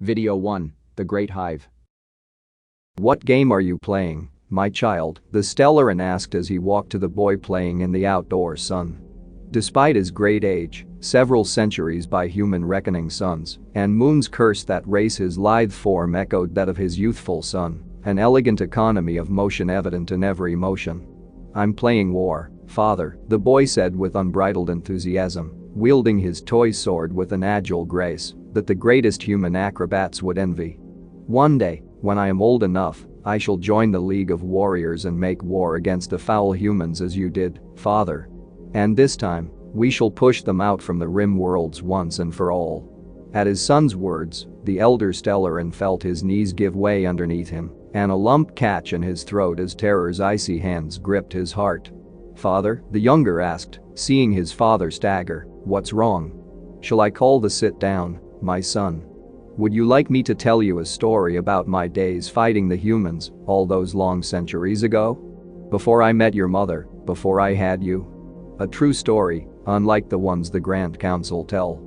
Video 1. The Great Hive. "What game are you playing, my child?" the Stellaran asked as he walked to the boy playing in the outdoor sun. Despite his great age, several centuries by human reckoning suns and moons cursed that race, his lithe form echoed that of his youthful son, an elegant economy of motion evident in every motion. "I'm playing war, father," the boy said with unbridled enthusiasm, wielding his toy sword with an agile grace that the greatest human acrobats would envy. "One day, when I am old enough, I shall join the League of Warriors and make war against the foul humans as you did, father. And this time, we shall push them out from the rim worlds once and for all." At his son's words, the elder Stellaran felt his knees give way underneath him and a lump catch in his throat as terror's icy hands gripped his heart. "Father?" the younger asked, seeing his father stagger. "What's wrong?" "Shall I call the sit down, my son? Would you like me to tell you a story about my days fighting the humans all those long centuries ago? Before I met your mother, before I had you? A true story, unlike the ones the Grand Council tell.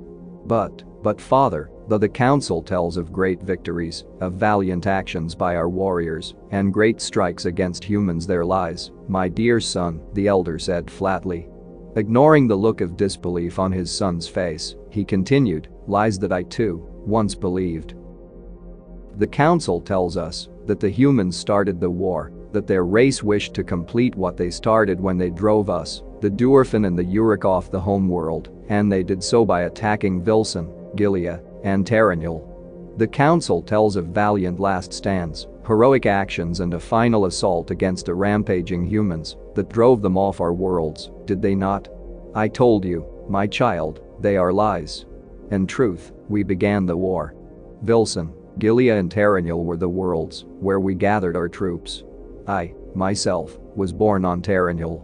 But father, though the Council tells of great victories, of valiant actions by our warriors, and great strikes against humans, there lies, my dear son," the elder said flatly. Ignoring the look of disbelief on his son's face, he continued, "lies that I too once believed. The Council tells us that the humans started the war, that their race wished to complete what they started when they drove us, the Duerfin and the Uruk, off the homeworld, and they did so by attacking Vilson, Gilead, and Terranil. The Council tells of valiant last stands, heroic actions and a final assault against the rampaging humans that drove them off our worlds, did they not? I told you, my child, they are lies. In truth, we began the war. Vilson, Gilead and Terranil were the worlds where we gathered our troops. I, myself, was born on Terranil.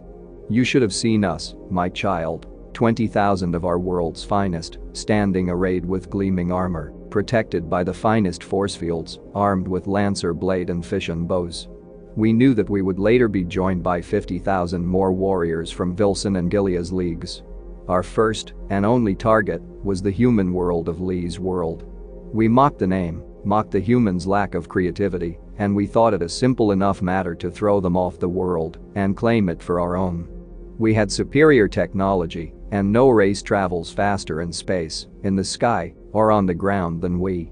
You should have seen us, my child. 20,000 of our world's finest, standing arrayed with gleaming armor, protected by the finest force fields, armed with lancer blade and fission bows. We knew that we would later be joined by 50,000 more warriors from Vilson and Gilead's leagues. Our first and only target was the human world of Lee's world. We mocked the name, mocked the humans' lack of creativity, and we thought it a simple enough matter to throw them off the world and claim it for our own. We had superior technology, and no race travels faster in space, in the sky, or on the ground than we.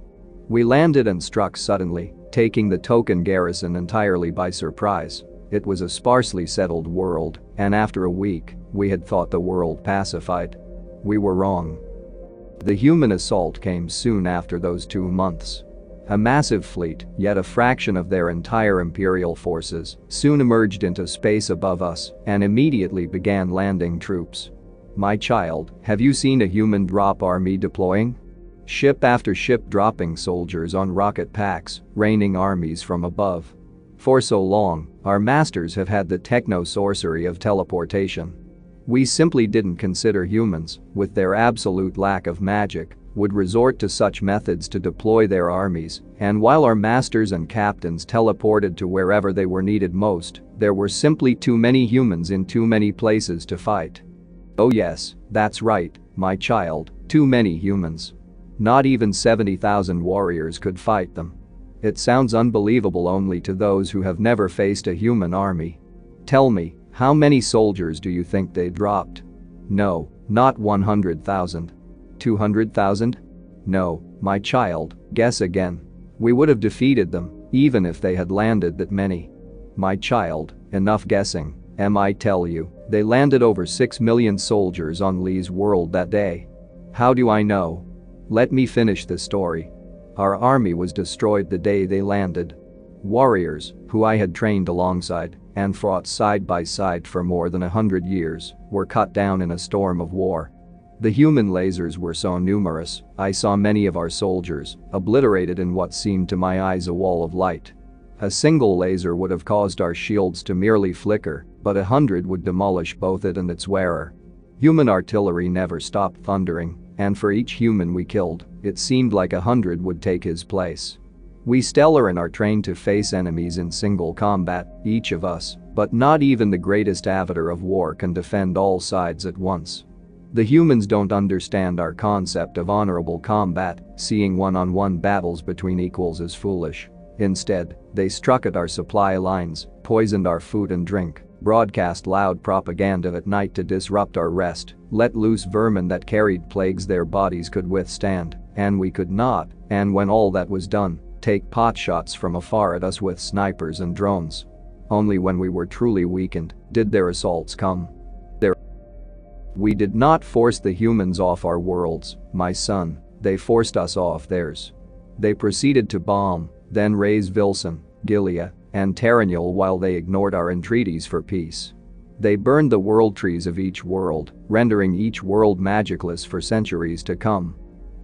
We landed and struck suddenly, taking the token garrison entirely by surprise. It was a sparsely settled world, and after a week, we had thought the world pacified. We were wrong. The human assault came soon after those 2 months. A massive fleet, yet a fraction of their entire Imperial forces, soon emerged into space above us and immediately began landing troops. My child, have you seen a human drop army deploying? Ship after ship dropping soldiers on rocket packs, raining armies from above. For so long, our masters have had the techno-sorcery of teleportation. We simply didn't consider humans, with their absolute lack of magic, would resort to such methods to deploy their armies, and while our masters and captains teleported to wherever they were needed most, there were simply too many humans in too many places to fight. Oh yes, that's right, my child, too many humans. Not even 70,000 warriors could fight them. It sounds unbelievable only to those who have never faced a human army. Tell me, how many soldiers do you think they dropped? No, not 100,000. 200,000? No, my child, guess again. We would have defeated them, even if they had landed that many. My child, enough guessing. I tell you, they landed over 6 million soldiers on Lee's world that day. How do I know? Let me finish the story. Our army was destroyed the day they landed. Warriors, who I had trained alongside and fought side by side for more than 100 years, were cut down in a storm of war. The human lasers were so numerous, I saw many of our soldiers obliterated in what seemed to my eyes a wall of light. A single laser would have caused our shields to merely flicker, but 100 would demolish both it and its wearer. Human artillery never stopped thundering, and for each human we killed, it seemed like 100 would take his place. We Stellaran are trained to face enemies in single combat, each of us, but not even the greatest avatar of war can defend all sides at once. The humans don't understand our concept of honorable combat, seeing one-on-one battles between equals is foolish. Instead, they struck at our supply lines, poisoned our food and drink, broadcast loud propaganda at night to disrupt our rest, let loose vermin that carried plagues their bodies could withstand, and we could not, and when all that was done, take potshots from afar at us with snipers and drones. Only when we were truly weakened did their assaults come. We did not force the humans off our worlds, my son, they forced us off theirs. They proceeded to bomb, then raze Vilson, Gilead, and Terranul while they ignored our entreaties for peace. They burned the world trees of each world, rendering each world magicless for centuries to come.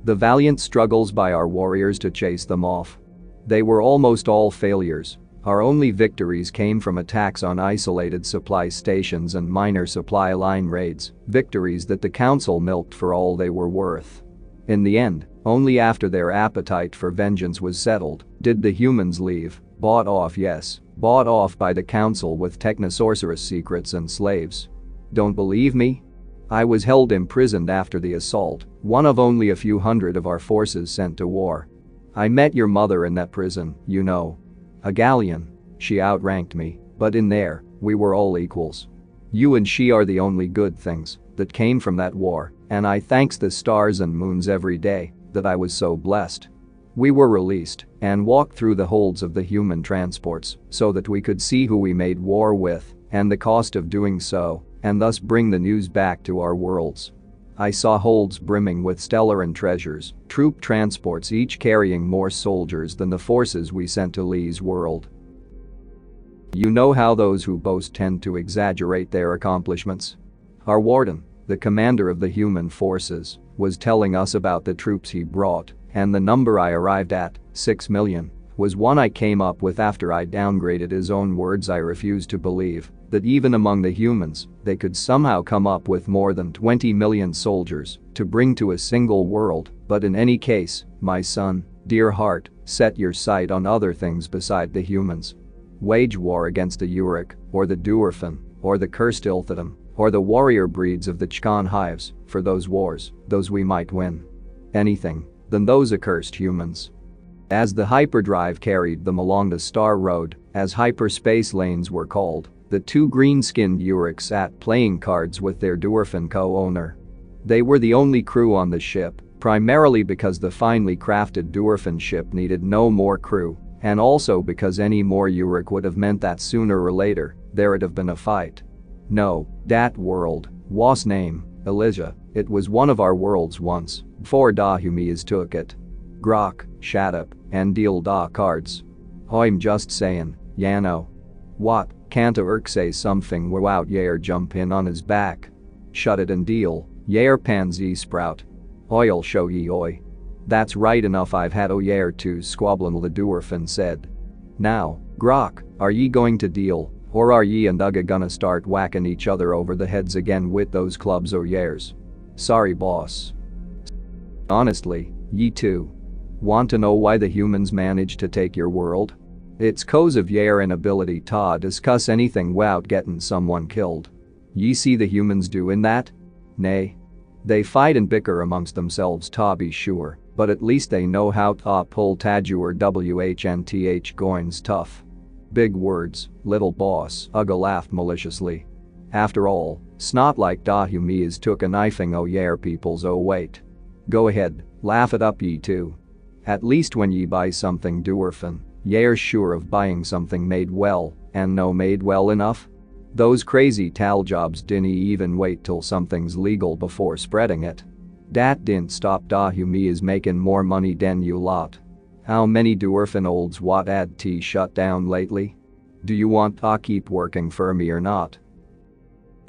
The valiant struggles by our warriors to chase them off. They were almost all failures. Our only victories came from attacks on isolated supply stations and minor supply line raids, victories that the council milked for all they were worth. In the end, only after their appetite for vengeance was settled did the humans leave, bought off, yes, bought off by the council with technosorcerous secrets and slaves. Don't believe me? I was held imprisoned after the assault, one of only a few hundred of our forces sent to war. I met your mother in that prison, you know. A galleon. She outranked me, but in there, we were all equals. You and she are the only good things that came from that war, and I thanks the stars and moons every day that I was so blessed. We were released and walked through the holds of the human transports so that we could see who we made war with and the cost of doing so, and thus bring the news back to our worlds. I saw holds brimming with stellar and treasures, troop transports each carrying more soldiers than the forces we sent to Lee's world. You know how those who boast tend to exaggerate their accomplishments? Our warden, the commander of the human forces, was telling us about the troops he brought, and the number I arrived at, 6 million, was one I came up with after I downgraded his own words. I refused to believe that even among the humans, they could somehow come up with more than 20 million soldiers to bring to a single world, but in any case, my son, dear heart, set your sight on other things beside the humans. Wage war against the Uruk, or the Duerfan, or the cursed Ilthadim, or the warrior breeds of the Chkan hives, for those wars, those we might win. Anything than those accursed humans. As the hyperdrive carried them along the Star Road, as hyperspace lanes were called, the two green-skinned Uruks sat playing cards with their Duerfan co-owner. They were the only crew on the ship, primarily because the finely crafted Duerfan ship needed no more crew, and also because any more Uruk would have meant that sooner or later, there'd have been a fight. No, that world was name, Elysia, it was one of our worlds once, before Dahumias took it. Grok, shut up, and deal da cards. I'm just saying, ya know. What, can't a Urk say something without Yair jump in on his back? Shut it and deal, Yair pansy sprout. I'll show ye oi. That's right enough, I've had Yair to squabble, the Duerfan said. Now, Grok, are ye going to deal, or are ye and Ugga gonna start whacking each other over the heads again with those clubs o' Yairs? Sorry boss. Honestly, ye two. Want to know why the humans managed to take your world? It's 'cause of Yair inability to discuss anything without getting someone killed. Ye see the humans doing that? Nay. They fight and bicker amongst themselves to be sure, but at least they know how to pull Taju or WHNTH goins tough. Big words, little boss, Ugga laughed maliciously. After all, it's not like Dahumias took a knifing o' Yair peoples. Oh wait. Go ahead, laugh it up ye two. At least when ye buy something Duerfan, Yair's sure of buying something made well, and no made well enough. Those crazy tal jobs didn't even wait till something's legal before spreading it. Dat didn't stop Dahumias making more money than you lot. How many Duerfan olds what ad T shut down lately? Do you want to keep working for me or not?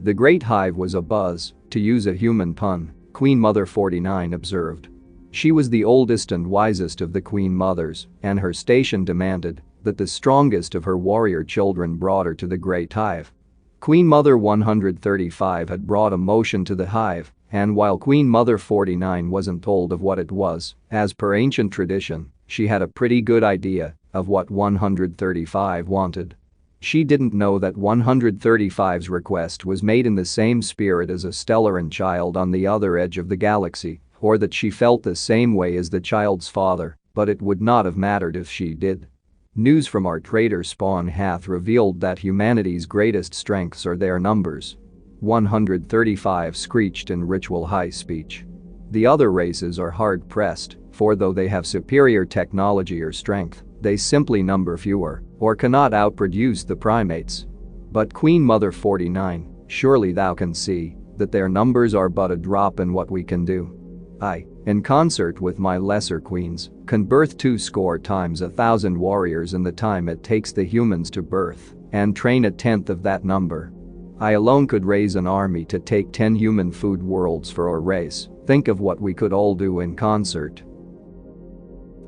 The Great Hive was a buzz, to use a human pun, Queen Mother 49 observed. She was the oldest and wisest of the Queen Mothers, and her station demanded that the strongest of her warrior children brought her to the Great Hive. Queen Mother 135 had brought a motion to the Hive, and while Queen Mother 49 wasn't told of what it was, as per ancient tradition, she had a pretty good idea of what 135 wanted. She didn't know that 135's request was made in the same spirit as a Stellaran child on the other edge of the galaxy, or that she felt the same way as the child's father, but it would not have mattered if she did. News from our traitor spawn hath revealed that humanity's greatest strengths are their numbers. 135 screeched in ritual high speech. The other races are hard-pressed, for though they have superior technology or strength, they simply number fewer, or cannot outproduce the primates. But Queen Mother 49, surely thou can see that their numbers are but a drop in what we can do. I, in concert with my lesser queens, can birth 20 times 1,000 warriors in the time it takes the humans to birth, and train 1/10 of that number. I alone could raise an army to take 10 human food worlds for our race. Think of what we could all do in concert.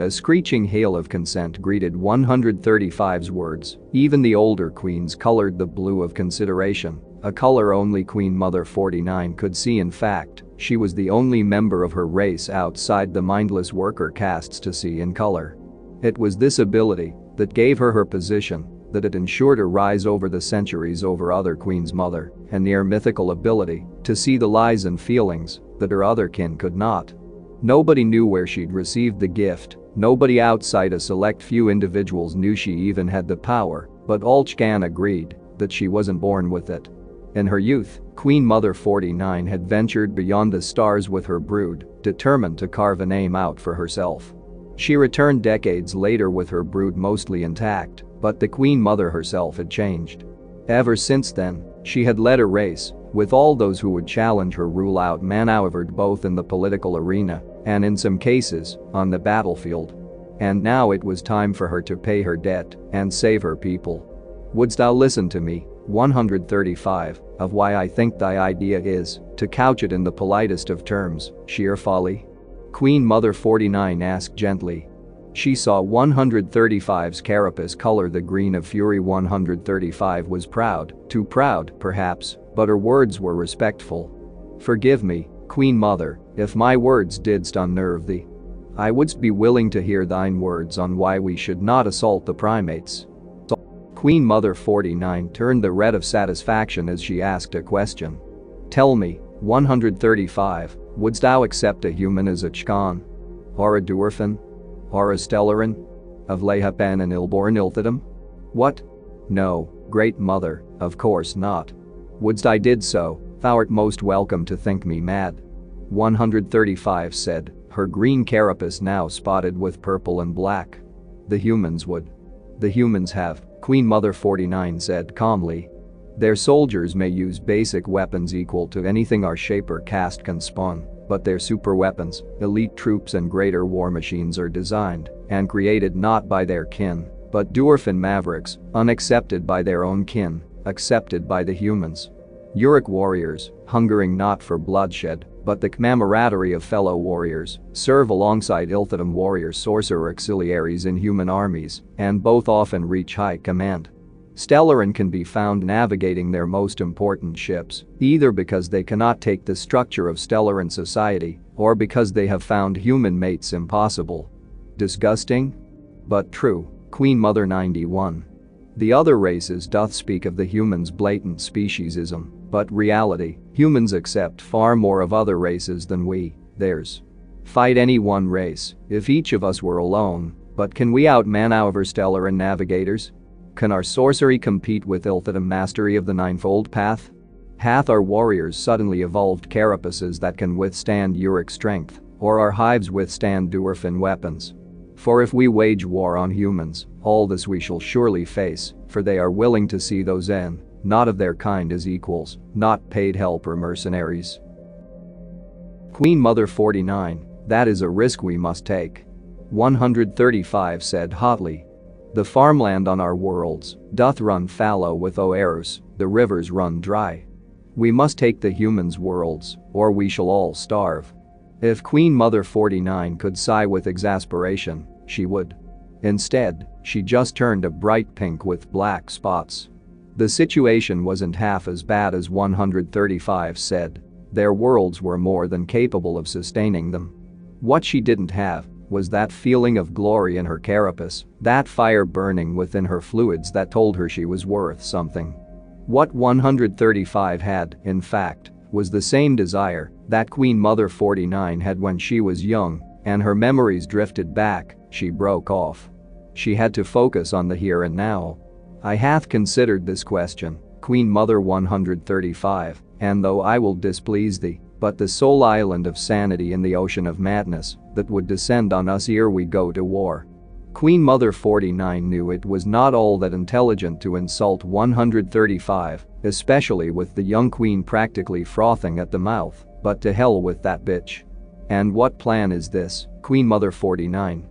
A screeching hail of consent greeted 135's words. Even the older queens colored the blue of consideration, a color only Queen Mother 49 could see. In fact, she was the only member of her race outside the mindless worker castes to see in color. It was this ability that gave her her position, that it ensured her rise over the centuries over other Queen's mother, and near mythical ability to see the lies and feelings that her other kin could not. Nobody knew where she'd received the gift, nobody outside a select few individuals knew she even had the power, but all Chkan agreed that she wasn't born with it. In her youth, Queen Mother 49 had ventured beyond the stars with her brood, determined to carve a name out for herself. She returned decades later with her brood mostly intact, but the Queen Mother herself had changed. Ever since then, she had led a race, with all those who would challenge her rule outmaneuvered both in the political arena and in some cases, on the battlefield. And now it was time for her to pay her debt and save her people. Wouldst thou listen to me, 135, of why I think thy idea is, to couch it in the politest of terms, sheer folly? Queen Mother 49 asked gently. She saw 135's carapace color the green of fury. 135 was proud, too proud, perhaps, but her words were respectful. Forgive me, Queen Mother, if my words didst unnerve thee. I wouldst be willing to hear thine words on why we should not assault the primates. Queen Mother 49 turned the red of satisfaction as she asked a question. Tell me, 135, wouldst thou accept a human as a Chkan? Or a Dwarfin? Or a Stellaran? Of Lehapan and Ilborn Ilthidum? What? No, Great Mother, of course not. Wouldst I did so, thou'rt most welcome to think me mad. 135 said, her green carapace now spotted with purple and black. The humans would. The humans have, Queen Mother 49 said calmly. Their soldiers may use basic weapons equal to anything our shaper caste can spawn, but their super weapons, elite troops and greater war machines are designed and created not by their kin, but dwarfin mavericks, unaccepted by their own kin, accepted by the humans. Uric warriors, hungering not for bloodshed, but the camaraderie of fellow warriors, serve alongside Ilthidum warrior sorcerer auxiliaries in human armies, and both often reach high command. Stellaran can be found navigating their most important ships, either because they cannot take the structure of Stellaran society, or because they have found human mates impossible. Disgusting? But true, Queen Mother 91. The other races doth speak of the humans' blatant speciesism, but reality, humans accept far more of other races than we, theirs. Fight any one race, if each of us were alone, but can we outmaneuver Stellaran navigators? Can our sorcery compete with Ilthidum mastery of the ninefold path? Hath our warriors suddenly evolved carapaces that can withstand Uric strength, or our hives withstand dwarfin weapons? For if we wage war on humans, all this we shall surely face, for they are willing to see those not of their kind as equals, not paid help or mercenaries. Queen Mother 49, that is a risk we must take. 135 said hotly. The farmland on our worlds doth run fallow with Oeros, the rivers run dry. We must take the humans' worlds, or we shall all starve. If Queen Mother 49 could sigh with exasperation, she would. Instead, she just turned a bright pink with black spots. The situation wasn't half as bad as 135 said. Their worlds were more than capable of sustaining them. What she didn't have was that feeling of glory in her carapace, that fire burning within her fluids that told her she was worth something. What 135 had, in fact, was the same desire that Queen Mother 49 had when she was young, and her memories drifted back. She broke off. She had to focus on the here and now. I hath considered this question, Queen Mother 135, and though I will displease thee, but the sole island of sanity in the ocean of madness that would descend on us ere we go to war. Queen Mother 49 knew it was not all that intelligent to insult 135, especially with the young queen practically frothing at the mouth, but to hell with that bitch. And what plan is this, Queen Mother 49?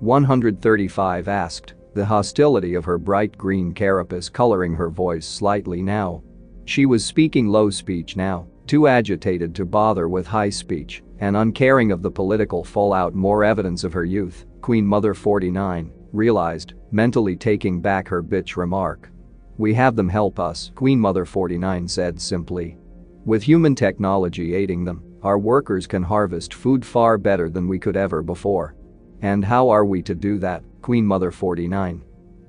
135 asked, the hostility of her bright green carapace coloring her voice slightly now. She was speaking low speech now, too agitated to bother with high speech, and uncaring of the political fallout more evidence of her youth. Queen Mother 49 realized, mentally taking back her bitch remark. We have them help us, Queen Mother 49 said simply. With human technology aiding them, our workers can harvest food far better than we could ever before. And how are we to do that, Queen Mother 49?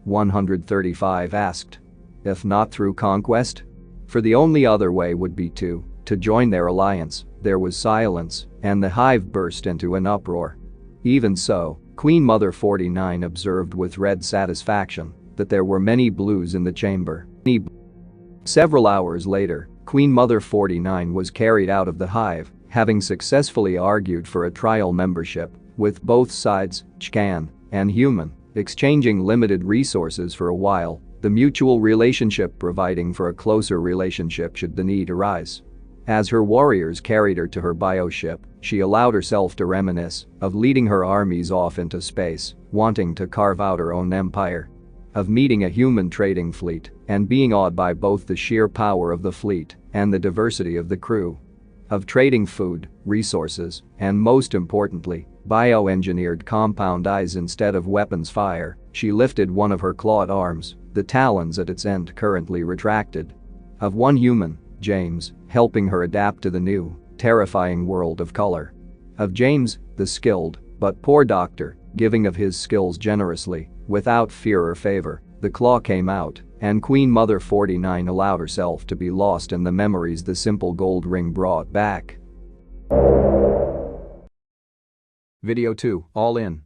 135 asked. If not through conquest? For the only other way would be to join their alliance. There was silence, and the hive burst into an uproar. Even so, Queen Mother 49 observed with red satisfaction that there were many blues in the chamber. Several hours later, Queen Mother 49 was carried out of the hive, having successfully argued for a trial membership with both sides, Chkan and human, exchanging limited resources for a while, the mutual relationship providing for a closer relationship should the need arise. As her warriors carried her to her bioship, she allowed herself to reminisce of leading her armies off into space, wanting to carve out her own empire. Of meeting a human trading fleet and being awed by both the sheer power of the fleet and the diversity of the crew. Of trading food, resources, and most importantly, bioengineered compound eyes instead of weapons fire. She lifted one of her clawed arms, the talons at its end currently retracted. Of one human, James, helping her adapt to the new, terrifying world of color. Of James, the skilled, but poor doctor, giving of his skills generously, without fear or favor. The claw came out, and Queen Mother 49 allowed herself to be lost in the memories the simple gold ring brought back. Video 2, all in.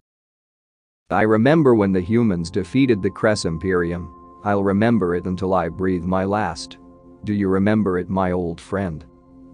I remember when the humans defeated the Cress Imperium. I'll remember it until I breathe my last. Do you remember it, my old friend?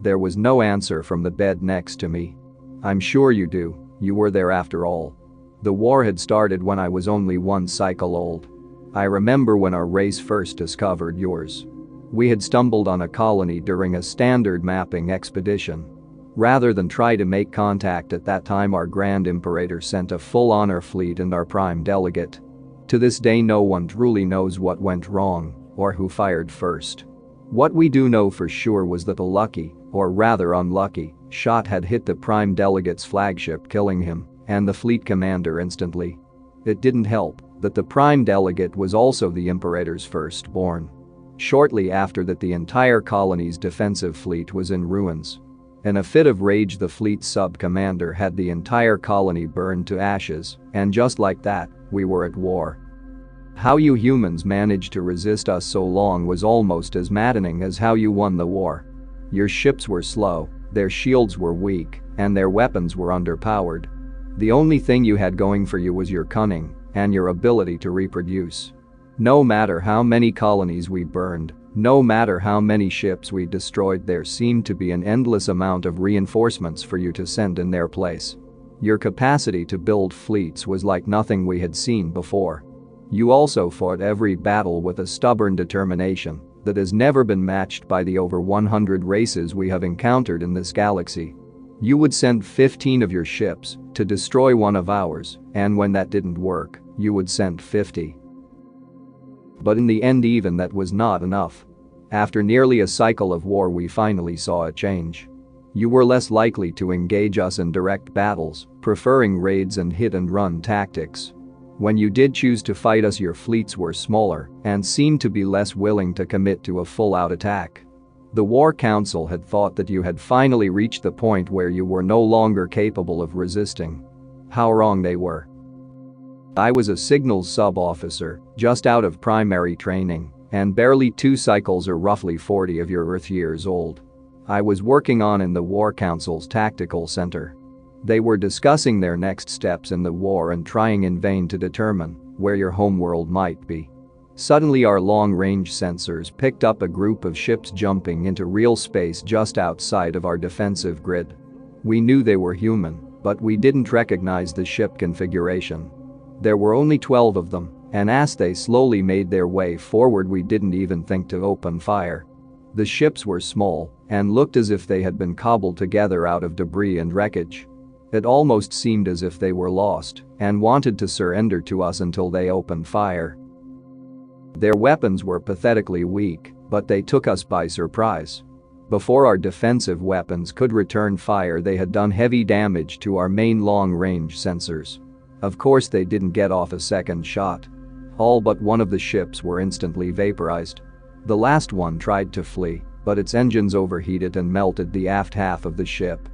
There was no answer from the bed next to me. I'm sure you do, you were there after all. The war had started when I was only one cycle old. I remember when our race first discovered yours. We had stumbled on a colony during a standard mapping expedition. Rather than try to make contact at that time, our Grand Imperator sent a full honor fleet and our prime delegate. To this day no one truly knows what went wrong or who fired first. What we do know for sure was that a lucky, or rather unlucky, shot had hit the prime delegate's flagship, killing him and the fleet commander instantly. It didn't help that the prime delegate was also the Imperator's firstborn. Shortly after that, the entire colony's defensive fleet was in ruins. In a fit of rage, the fleet's sub-commander had the entire colony burned to ashes, and just like that, we were at war. How you humans managed to resist us so long was almost as maddening as how you won the war. Your ships were slow, their shields were weak, and their weapons were underpowered. The only thing you had going for you was your cunning and your ability to reproduce. No matter how many colonies we burned, no matter how many ships we destroyed, there seemed to be an endless amount of reinforcements for you to send in their place. Your capacity to build fleets was like nothing we had seen before. You also fought every battle with a stubborn determination that has never been matched by the over 100 races we have encountered in this galaxy. You would send 15 of your ships to destroy one of ours, and when that didn't work, you would send 50. But in the end, even that was not enough. After nearly a cycle of war, we finally saw a change. You were less likely to engage us in direct battles, preferring raids and hit-and-run tactics. When you did choose to fight us, your fleets were smaller and seemed to be less willing to commit to a full-out attack. The War Council had thought that you had finally reached the point where you were no longer capable of resisting. How wrong they were. I was a signals sub-officer, just out of primary training, and barely 2 cycles or roughly 40 of your Earth years old. I was working on in the War Council's tactical center. They were discussing their next steps in the war and trying in vain to determine where your homeworld might be. Suddenly our long-range sensors picked up a group of ships jumping into real space just outside of our defensive grid. We knew they were human, but we didn't recognize the ship configuration. There were only 12 of them, and as they slowly made their way forward we didn't even think to open fire. The ships were small and looked as if they had been cobbled together out of debris and wreckage. It almost seemed as if they were lost and wanted to surrender to us until they opened fire. Their weapons were pathetically weak, but they took us by surprise. Before our defensive weapons could return fire, they had done heavy damage to our main long-range sensors. Of course they didn't get off a second shot. All but one of the ships were instantly vaporized. The last one tried to flee, but its engines overheated and melted the aft half of the ship.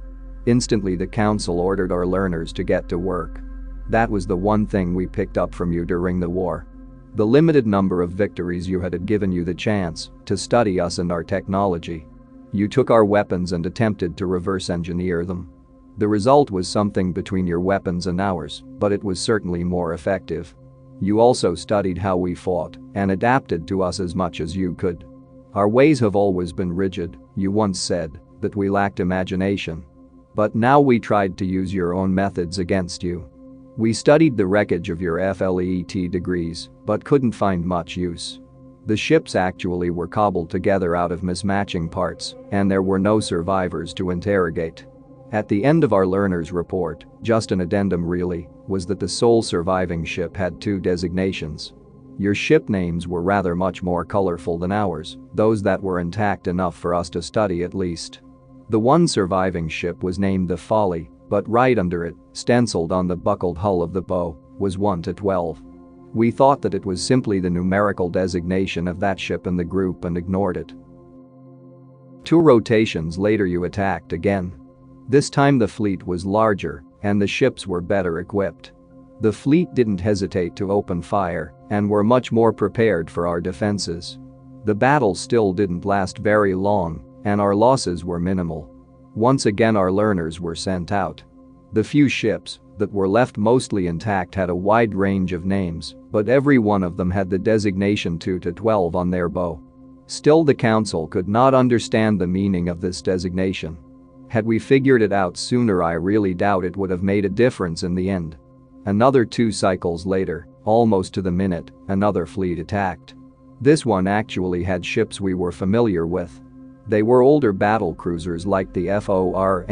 Instantly the council ordered our learners to get to work. That was the one thing we picked up from you during the war. The limited number of victories you had given you the chance to study us and our technology. You took our weapons and attempted to reverse engineer them. The result was something between your weapons and ours, but it was certainly more effective. You also studied how we fought and adapted to us as much as you could. Our ways have always been rigid. You once said that we lacked imagination. But now we tried to use your own methods against you. We studied the wreckage of your FLET degrees, but couldn't find much use. The ships actually were cobbled together out of mismatching parts, and there were no survivors to interrogate. At the end of our learner's report, just an addendum really, was that the sole surviving ship had 2 designations. Your ship names were rather much more colorful than ours, those that were intact enough for us to study at least. The one surviving ship was named the Folly, but right under it, stenciled on the buckled hull of the bow, was 1 to 12. We thought that it was simply the numerical designation of that ship in the group and ignored it. 2 rotations later you attacked again. This time the fleet was larger and the ships were better equipped. The fleet didn't hesitate to open fire and were much more prepared for our defenses. The battle still didn't last very long and our losses were minimal. Once again our learners were sent out. The few ships that were left mostly intact had a wide range of names, but every one of them had the designation 2 to 12 on their bow. Still the council could not understand the meaning of this designation. Had we figured it out sooner, I really doubt it would have made a difference in the end. Another 2 cycles later, almost to the minute, another fleet attacked. This one actually had ships we were familiar with. They were older battle cruisers like the FORMIDABLE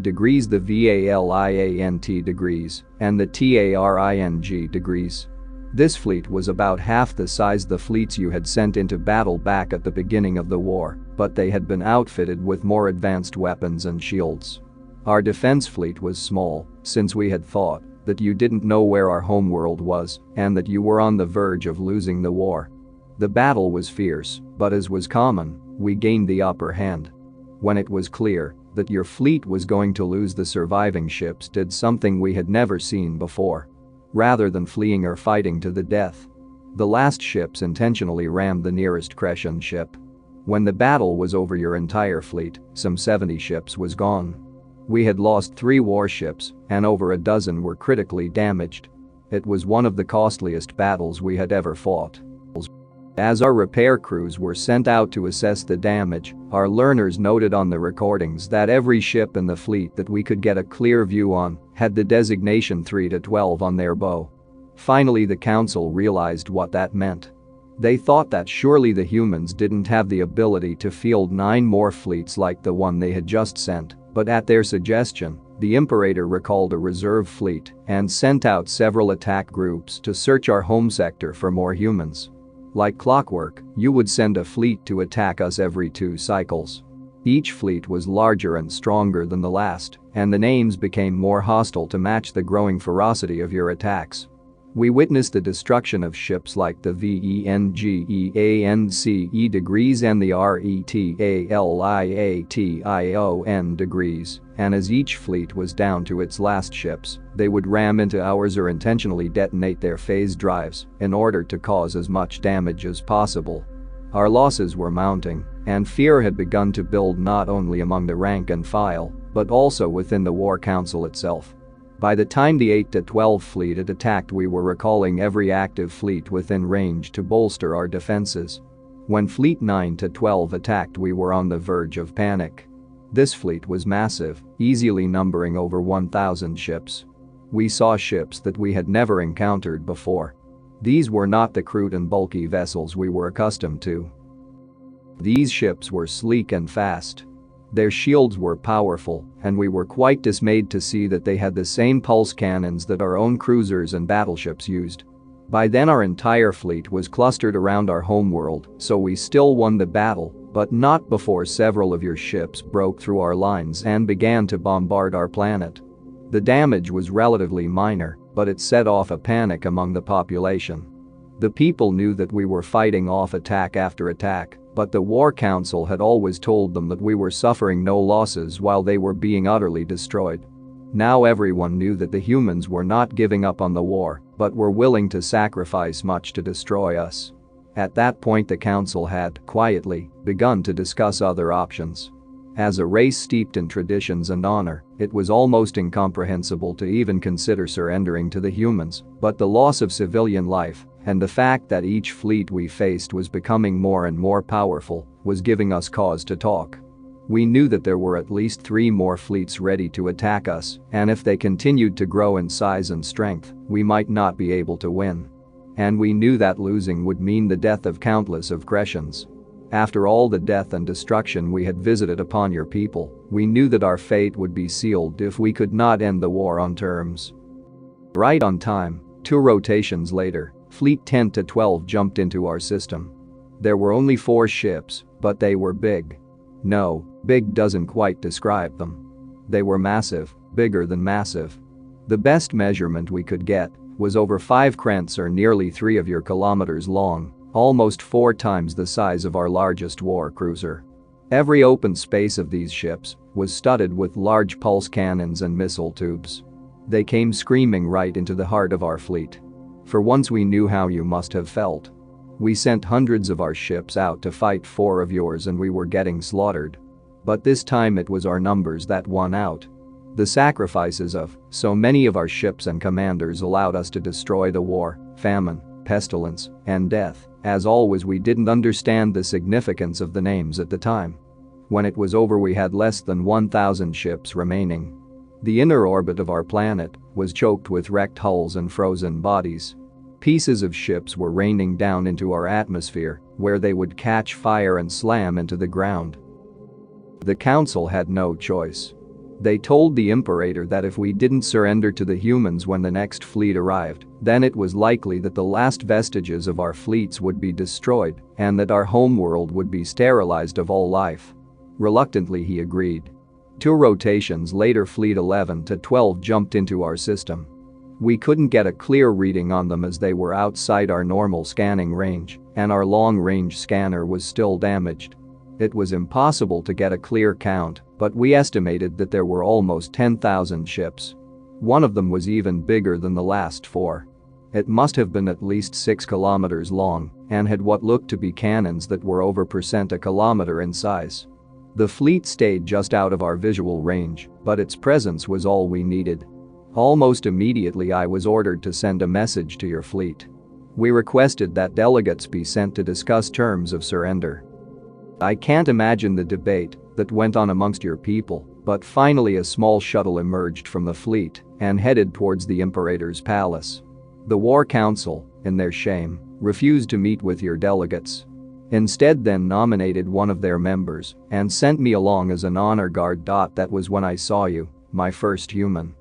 degrees, the VALIANT degrees, and the TARING degrees. This fleet was about half the size the fleets you had sent into battle back at the beginning of the war, but they had been outfitted with more advanced weapons and shields. Our defense fleet was small, since we had thought that you didn't know where our homeworld was and that you were on the verge of losing the war. The battle was fierce, but as was common, we gained the upper hand. When it was clear that your fleet was going to lose, the surviving ships did something we had never seen before. Rather than fleeing or fighting to the death, the last ships intentionally rammed the nearest Crescent ship. When the battle was over, your entire fleet, some 70 ships, was gone. We had lost 3 warships and over a dozen were critically damaged. It was one of the costliest battles we had ever fought. As our repair crews were sent out to assess the damage, our learners noted on the recordings that every ship in the fleet that we could get a clear view on had the designation 3 to 12 on their bow. Finally, the council realized what that meant. They thought that surely the humans didn't have the ability to field 9 more fleets like the one they had just sent, but at their suggestion, the Imperator recalled a reserve fleet and sent out several attack groups to search our home sector for more humans. Like clockwork, you would send a fleet to attack us every 2 cycles. Each fleet was larger and stronger than the last, and the names became more hostile to match the growing ferocity of your attacks. We witnessed the destruction of ships like the Vengeance degrees and the Retaliation degrees, and as each fleet was down to its last ships, they would ram into ours or intentionally detonate their phase drives in order to cause as much damage as possible. Our losses were mounting, and fear had begun to build not only among the rank and file, but also within the War Council itself. By the time the 8 to 12 fleet had attacked, we were recalling every active fleet within range to bolster our defenses. When fleet 9 to 12 attacked, we were on the verge of panic. This fleet was massive, easily numbering over 1,000 ships. We saw ships that we had never encountered before. These were not the crude and bulky vessels we were accustomed to. These ships were sleek and fast. Their shields were powerful, and we were quite dismayed to see that they had the same pulse cannons that our own cruisers and battleships used. By then our entire fleet was clustered around our homeworld, so we still won the battle, but not before several of your ships broke through our lines and began to bombard our planet. The damage was relatively minor, but it set off a panic among the population. The people knew that we were fighting off attack after attack, but the War Council had always told them that we were suffering no losses while they were being utterly destroyed. Now everyone knew that the humans were not giving up on the war, but were willing to sacrifice much to destroy us. At that point the council had, quietly, begun to discuss other options. As a race steeped in traditions and honor, it was almost incomprehensible to even consider surrendering to the humans, but the loss of civilian life, and the fact that each fleet we faced was becoming more and more powerful, was giving us cause to talk. We knew that there were at least 3 more fleets ready to attack us, and if they continued to grow in size and strength, we might not be able to win. And we knew that losing would mean the death of countless of Cretans. After all the death and destruction we had visited upon your people, we knew that our fate would be sealed if we could not end the war on terms. Right on time, 2 rotations later, Fleet 10 to 12 jumped into our system. There were only 4 ships, but they were big. No, big doesn't quite describe them. They were massive, bigger than massive. The best measurement we could get was over 5 krents or nearly 3 of your kilometers long, almost 4 times the size of our largest war cruiser. Every open space of these ships was studded with large pulse cannons and missile tubes. They came screaming right into the heart of our fleet. For once we knew how you must have felt. We sent hundreds of our ships out to fight 4 of yours and we were getting slaughtered. But this time it was our numbers that won out. The sacrifices of so many of our ships and commanders allowed us to destroy the war, famine, pestilence, and death. As always, we didn't understand the significance of the names at the time. When it was over we had less than 1,000 ships remaining. The inner orbit of our planet was choked with wrecked hulls and frozen bodies. Pieces of ships were raining down into our atmosphere, where they would catch fire and slam into the ground. The council had no choice. They told the Imperator that if we didn't surrender to the humans when the next fleet arrived, then it was likely that the last vestiges of our fleets would be destroyed and that our homeworld would be sterilized of all life. Reluctantly he agreed. 2 rotations later Fleet 11 to 12 jumped into our system. We couldn't get a clear reading on them as they were outside our normal scanning range, and our long-range scanner was still damaged. It was impossible to get a clear count, but we estimated that there were almost 10,000 ships. One of them was even bigger than the last 4. It must have been at least 6 kilometers long and had what looked to be cannons that were over a kilometer in size. The fleet stayed just out of our visual range, but its presence was all we needed. Almost immediately I was ordered to send a message to your fleet. We requested that delegates be sent to discuss terms of surrender. I can't imagine the debate that went on amongst your people, but finally a small shuttle emerged from the fleet and headed towards the Imperator's palace. The War Council, in their shame, refused to meet with your delegates. Instead then nominated one of their members and sent me along as an honor guard. That was when I saw you, my first human.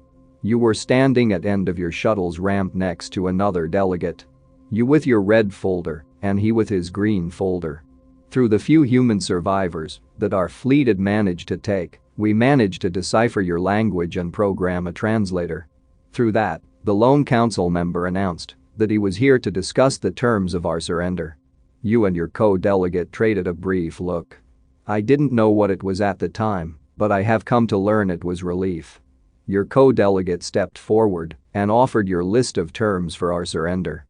You were standing at end of your shuttle's ramp next to another delegate. You with your red folder and he with his green folder. Through the few human survivors that our fleet had managed to take, we managed to decipher your language and program a translator. Through that, The lone council member announced that he was here to discuss the terms of our surrender. You and your co-delegate traded a brief look. I didn't know what it was at the time, but I have come to learn it was relief. Your co-delegate stepped forward and offered your list of terms for our surrender.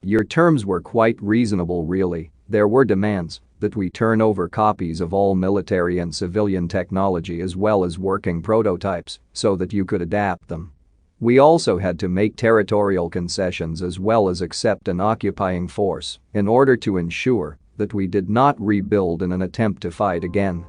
Your terms were quite reasonable really. There were demands that we turn over copies of all military and civilian technology as well as working prototypes so that you could adapt them. We also had to make territorial concessions as well as accept an occupying force in order to ensure that we did not rebuild in an attempt to fight again.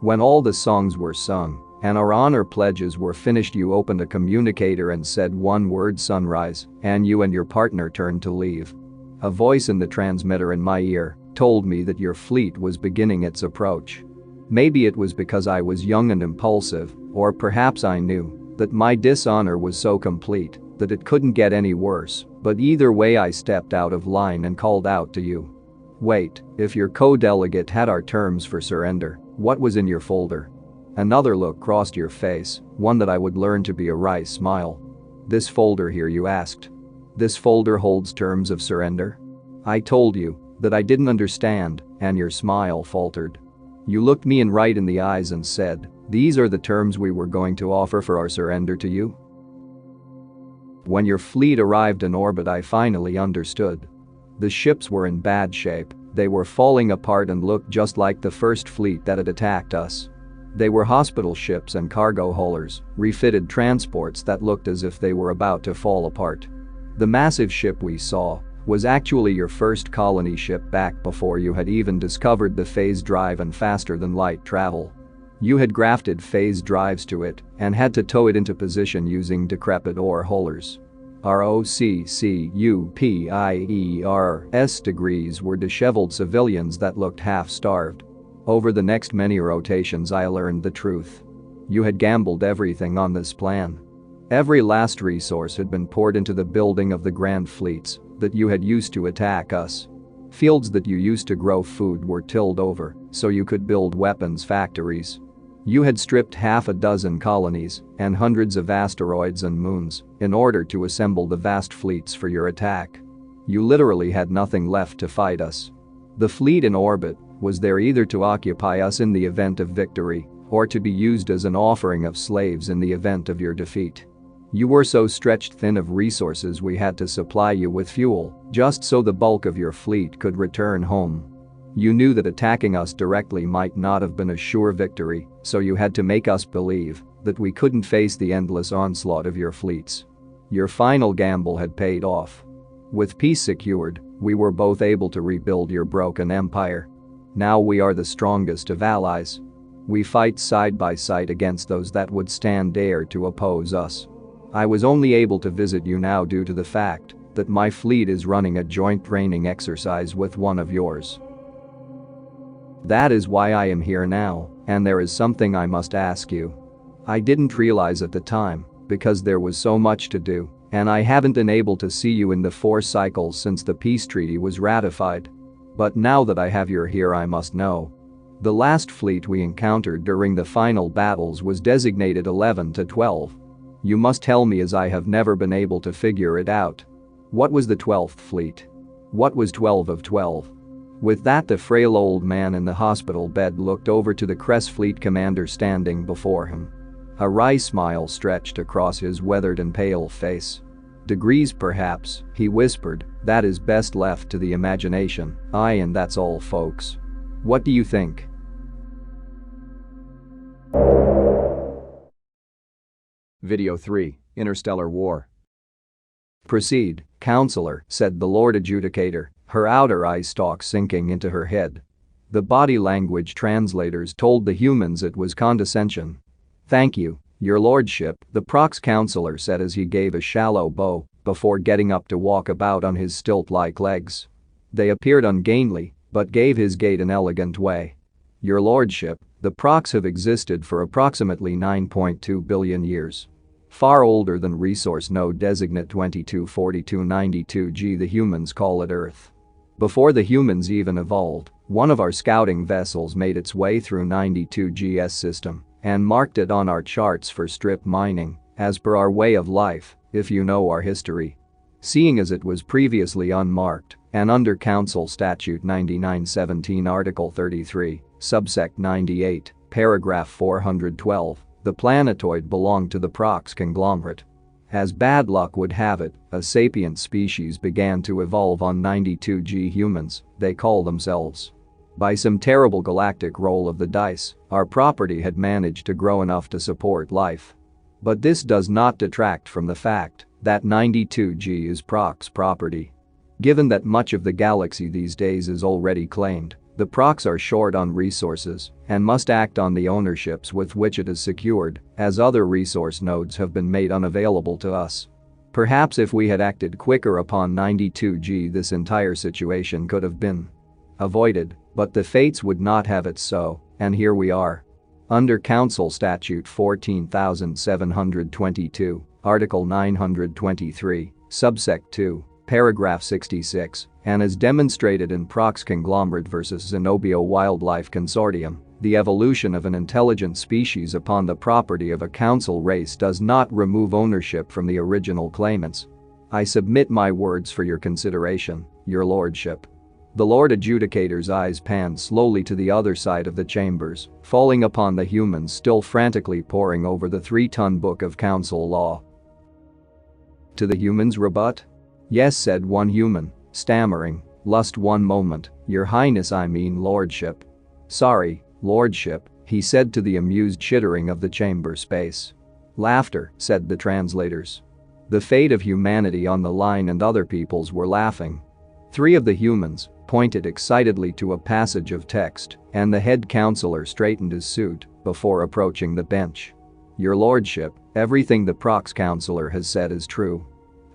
When all the songs were sung and our honor pledges were finished, you opened a communicator and said one word, sunrise, and you and your partner turned to leave. A voice in the transmitter in my ear told me that your fleet was beginning its approach. Maybe it was because I was young and impulsive, or perhaps I knew that my dishonor was so complete that it couldn't get any worse, but either way I stepped out of line and called out to you. Wait, if your co-delegate had our terms for surrender, what was in your folder? Another look crossed your face, one that I would learn to be a wry smile. This folder here, you asked. This folder holds terms of surrender? I told you that I didn't understand, and your smile faltered. You looked me right in the eyes and said, these are the terms we were going to offer for our surrender to you. When your fleet arrived in orbit, I finally understood. The ships were in bad shape, they were falling apart and looked just like the first fleet that had attacked us. They were hospital ships and cargo haulers, refitted transports that looked as if they were about to fall apart. The massive ship we saw was actually your first colony ship back before you had even discovered the phase drive and faster-than-light travel. You had grafted phase drives to it and had to tow it into position using decrepit ore haulers. Our OCCUPIERS degrees were disheveled civilians that looked half-starved. Over the next many rotations I learned the truth. You had gambled everything on this plan. Every last resource had been poured into the building of the grand fleets that you had used to attack us. Fields that you used to grow food were tilled over so you could build weapons factories. You had stripped half a dozen colonies and hundreds of asteroids and moons in order to assemble the vast fleets for your attack. You literally had nothing left to fight us. The fleet in orbit was there either to occupy us in the event of victory or to be used as an offering of slaves in the event of your defeat. You were so stretched thin of resources we had to supply you with fuel just so the bulk of your fleet could return home. You knew that attacking us directly might not have been a sure victory, so you had to make us believe that we couldn't face the endless onslaught of your fleets. Your final gamble had paid off. With peace secured, we were both able to rebuild your broken empire. Now we are the strongest of allies. We fight side by side against those that would stand dare to oppose us. I was only able to visit you now due to the fact that my fleet is running a joint training exercise with one of yours. That is why I am here now, and there is something I must ask you. I didn't realize at the time, because there was so much to do, and I haven't been able to see you in the 4 cycles since the peace treaty was ratified. But now that I have you here, I must know. The last fleet we encountered during the final battles was designated 11 to 12. You must tell me, as I have never been able to figure it out. What was the 12th fleet? What was 12 of 12? With that, the frail old man in the hospital bed looked over to the Cress fleet commander standing before him. A wry smile stretched across his weathered and pale face. Degrees perhaps, he whispered, that is best left to the imagination. Aye, and that's all, folks. What do you think? Video 3, Interstellar War. Proceed, counselor, said the Lord Adjudicator, her outer eye stalk sinking into her head. The body language translators told the humans it was condescension. Thank you, your lordship, the Prox counselor said as he gave a shallow bow before getting up to walk about on his stilt-like legs. They appeared ungainly, but gave his gait an elegant way. Your lordship, the Prox have existed for approximately 9.2 billion years. Far older than resource node designate 224292G, the humans call it Earth. Before the humans even evolved, one of our scouting vessels made its way through 92G's system and marked it on our charts for strip mining. As per our way of life, if you know our history. Seeing as it was previously unmarked, and under Council Statute 9917 Article 33, Subsect 98, Paragraph 412, the planetoid belonged to the Prox conglomerate. As bad luck would have it, a sapient species began to evolve on 92G humans, they call themselves. By some terrible galactic roll of the dice, our property had managed to grow enough to support life. But this does not detract from the fact that 92G is Prox property. Given that much of the galaxy these days is already claimed, the Prox are short on resources and must act on the ownerships with which it is secured, as other resource nodes have been made unavailable to us. Perhaps if we had acted quicker upon 92G, this entire situation could have been avoided, but the fates would not have it so, and here we are. Under Council Statute 14722, Article 923, Subsect 2, Paragraph 66, and as demonstrated in Prox Conglomerate vs. Zenobia Wildlife Consortium, the evolution of an intelligent species upon the property of a council race does not remove ownership from the original claimants. I submit my words for your consideration, your lordship. The Lord Adjudicator's eyes panned slowly to the other side of the chambers, falling upon the humans still frantically poring over the 3-ton book of council law. To the humans rebut? Yes, said one human, stammering, lust one moment, your highness, I mean lordship. Sorry, lordship, he said to the amused chittering of the chamber space. Laughter, said the translators. The fate of humanity on the line and other peoples were laughing. 3 of the humans pointed excitedly to a passage of text, and the head counselor straightened his suit before approaching the bench. Your lordship, everything the Prox counselor has said is true.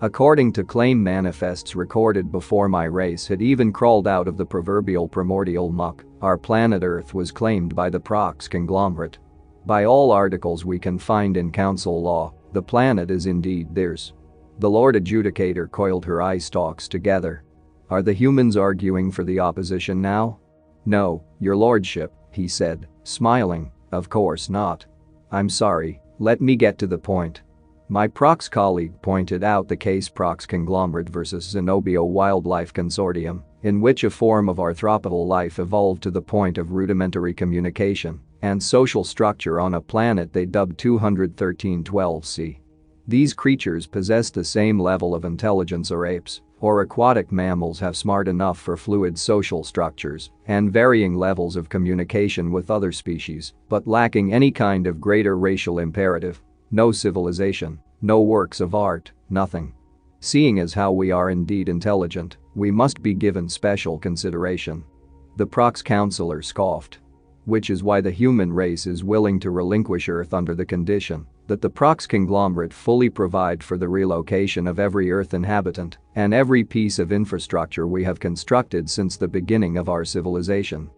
According to claim manifests recorded before my race had even crawled out of the proverbial primordial muck, our planet Earth was claimed by the Prox conglomerate. By all articles we can find in council law, the planet is indeed theirs. The Lord Adjudicator coiled her eye stalks together. Are the humans arguing for the opposition now? No, your lordship, he said, smiling, of course not. I'm sorry, let me get to the point. My Prox colleague pointed out the case Prox Conglomerate vs. Zenobia Wildlife Consortium, in which a form of arthropodal life evolved to the point of rudimentary communication and social structure on a planet they dubbed 21312c. These creatures possess the same level of intelligence or apes or aquatic mammals have smart enough for fluid social structures and varying levels of communication with other species, but lacking any kind of greater racial imperative. No civilization, no works of art, nothing. Seeing as how we are indeed intelligent, we must be given special consideration. The Prox counselor scoffed. Which is why the human race is willing to relinquish Earth under the condition that the Prox conglomerate fully provide for the relocation of every Earth inhabitant and every piece of infrastructure we have constructed since the beginning of our civilization.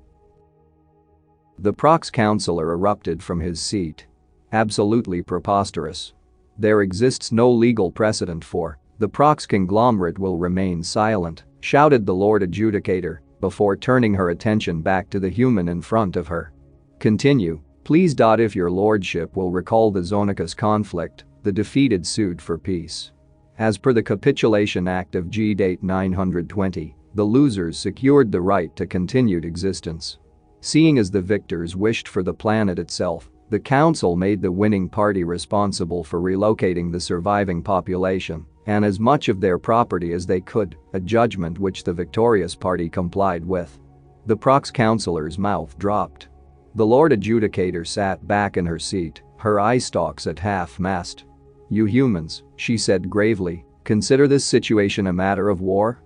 The Prox counselor erupted from his seat. Absolutely preposterous. There exists no legal precedent for the Prox conglomerate will remain silent, shouted the Lord Adjudicator before turning her attention back to the human in front of her. Continue, please. If your lordship will recall the Zonicus conflict, the defeated sued for peace. As per the Capitulation Act of G. Date 920, the losers secured the right to continued existence. Seeing as the victors wished for the planet itself, the council made the winning party responsible for relocating the surviving population and as much of their property as they could, a judgment which the victorious party complied with. The Prox counselor's mouth dropped. The Lord Adjudicator sat back in her seat, her eye stalks at half-mast. You humans, she said gravely, consider this situation a matter of war?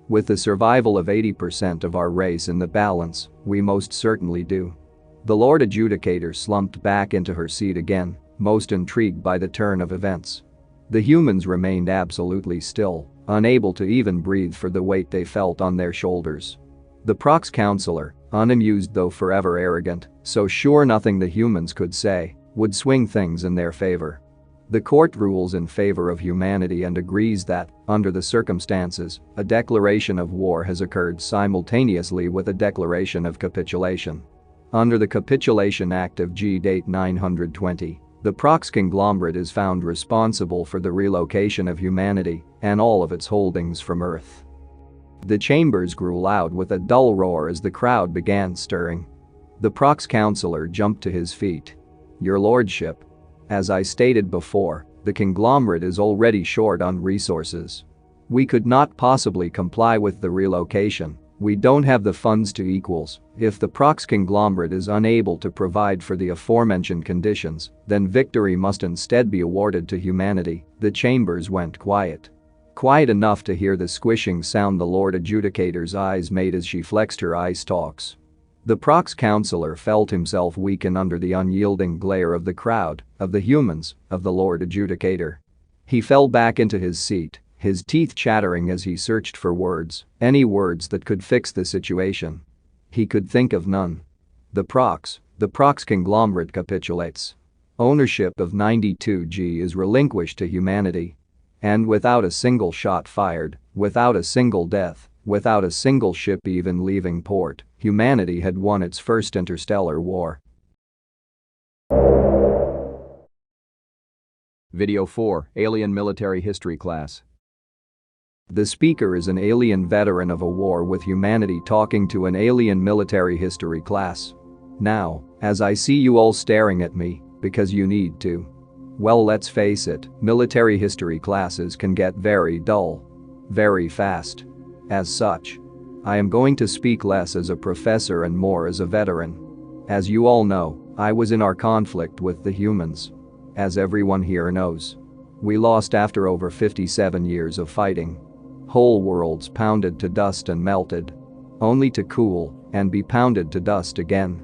With the survival of 80% of our race in the balance, we most certainly do. The Lord Adjudicator slumped back into her seat again, most intrigued by the turn of events. The humans remained absolutely still, unable to even breathe for the weight they felt on their shoulders. The Prox counselor, unamused though forever arrogant, so sure nothing the humans could say would swing things in their favor. The court rules in favor of humanity and agrees that, under the circumstances, a declaration of war has occurred simultaneously with a declaration of capitulation. Under the Capitulation Act of G. Date 920, The Prox conglomerate is found responsible for the relocation of humanity and all of its holdings from Earth. The chambers grew loud with a dull roar as the crowd began stirring. The Prox counselor jumped to his feet. "Your lordship. As I stated before, the conglomerate is already short on resources. We could not possibly comply with the relocation. We don't have the funds to equals. If the Prox conglomerate is unable to provide for the aforementioned conditions, then victory must instead be awarded to humanity." The chambers went quiet. Quiet enough to hear the squishing sound the Lord Adjudicator's eyes made as she flexed her eye stalks. The Prox counselor felt himself weaken under the unyielding glare of the crowd, of the humans, of the Lord Adjudicator. He fell back into his seat, his teeth chattering as he searched for words, any words that could fix the situation. He could think of none. The Prox conglomerate capitulates. Ownership of 92G is relinquished to humanity. And without a single shot fired, without a single death, without a single ship even leaving port, humanity had won its first interstellar war. Video 4, Alien Military History Class. The speaker is an alien veteran of a war with humanity talking to an alien military history class. Now, as I see you all staring at me, because you need to. Well, let's face it, military history classes can get very dull. Very fast. As such, I am going to speak less as a professor and more as a veteran. As you all know, I was in our conflict with the humans. As everyone here knows, we lost after over 57 years of fighting. Whole worlds pounded to dust and melted, only to cool and be pounded to dust again.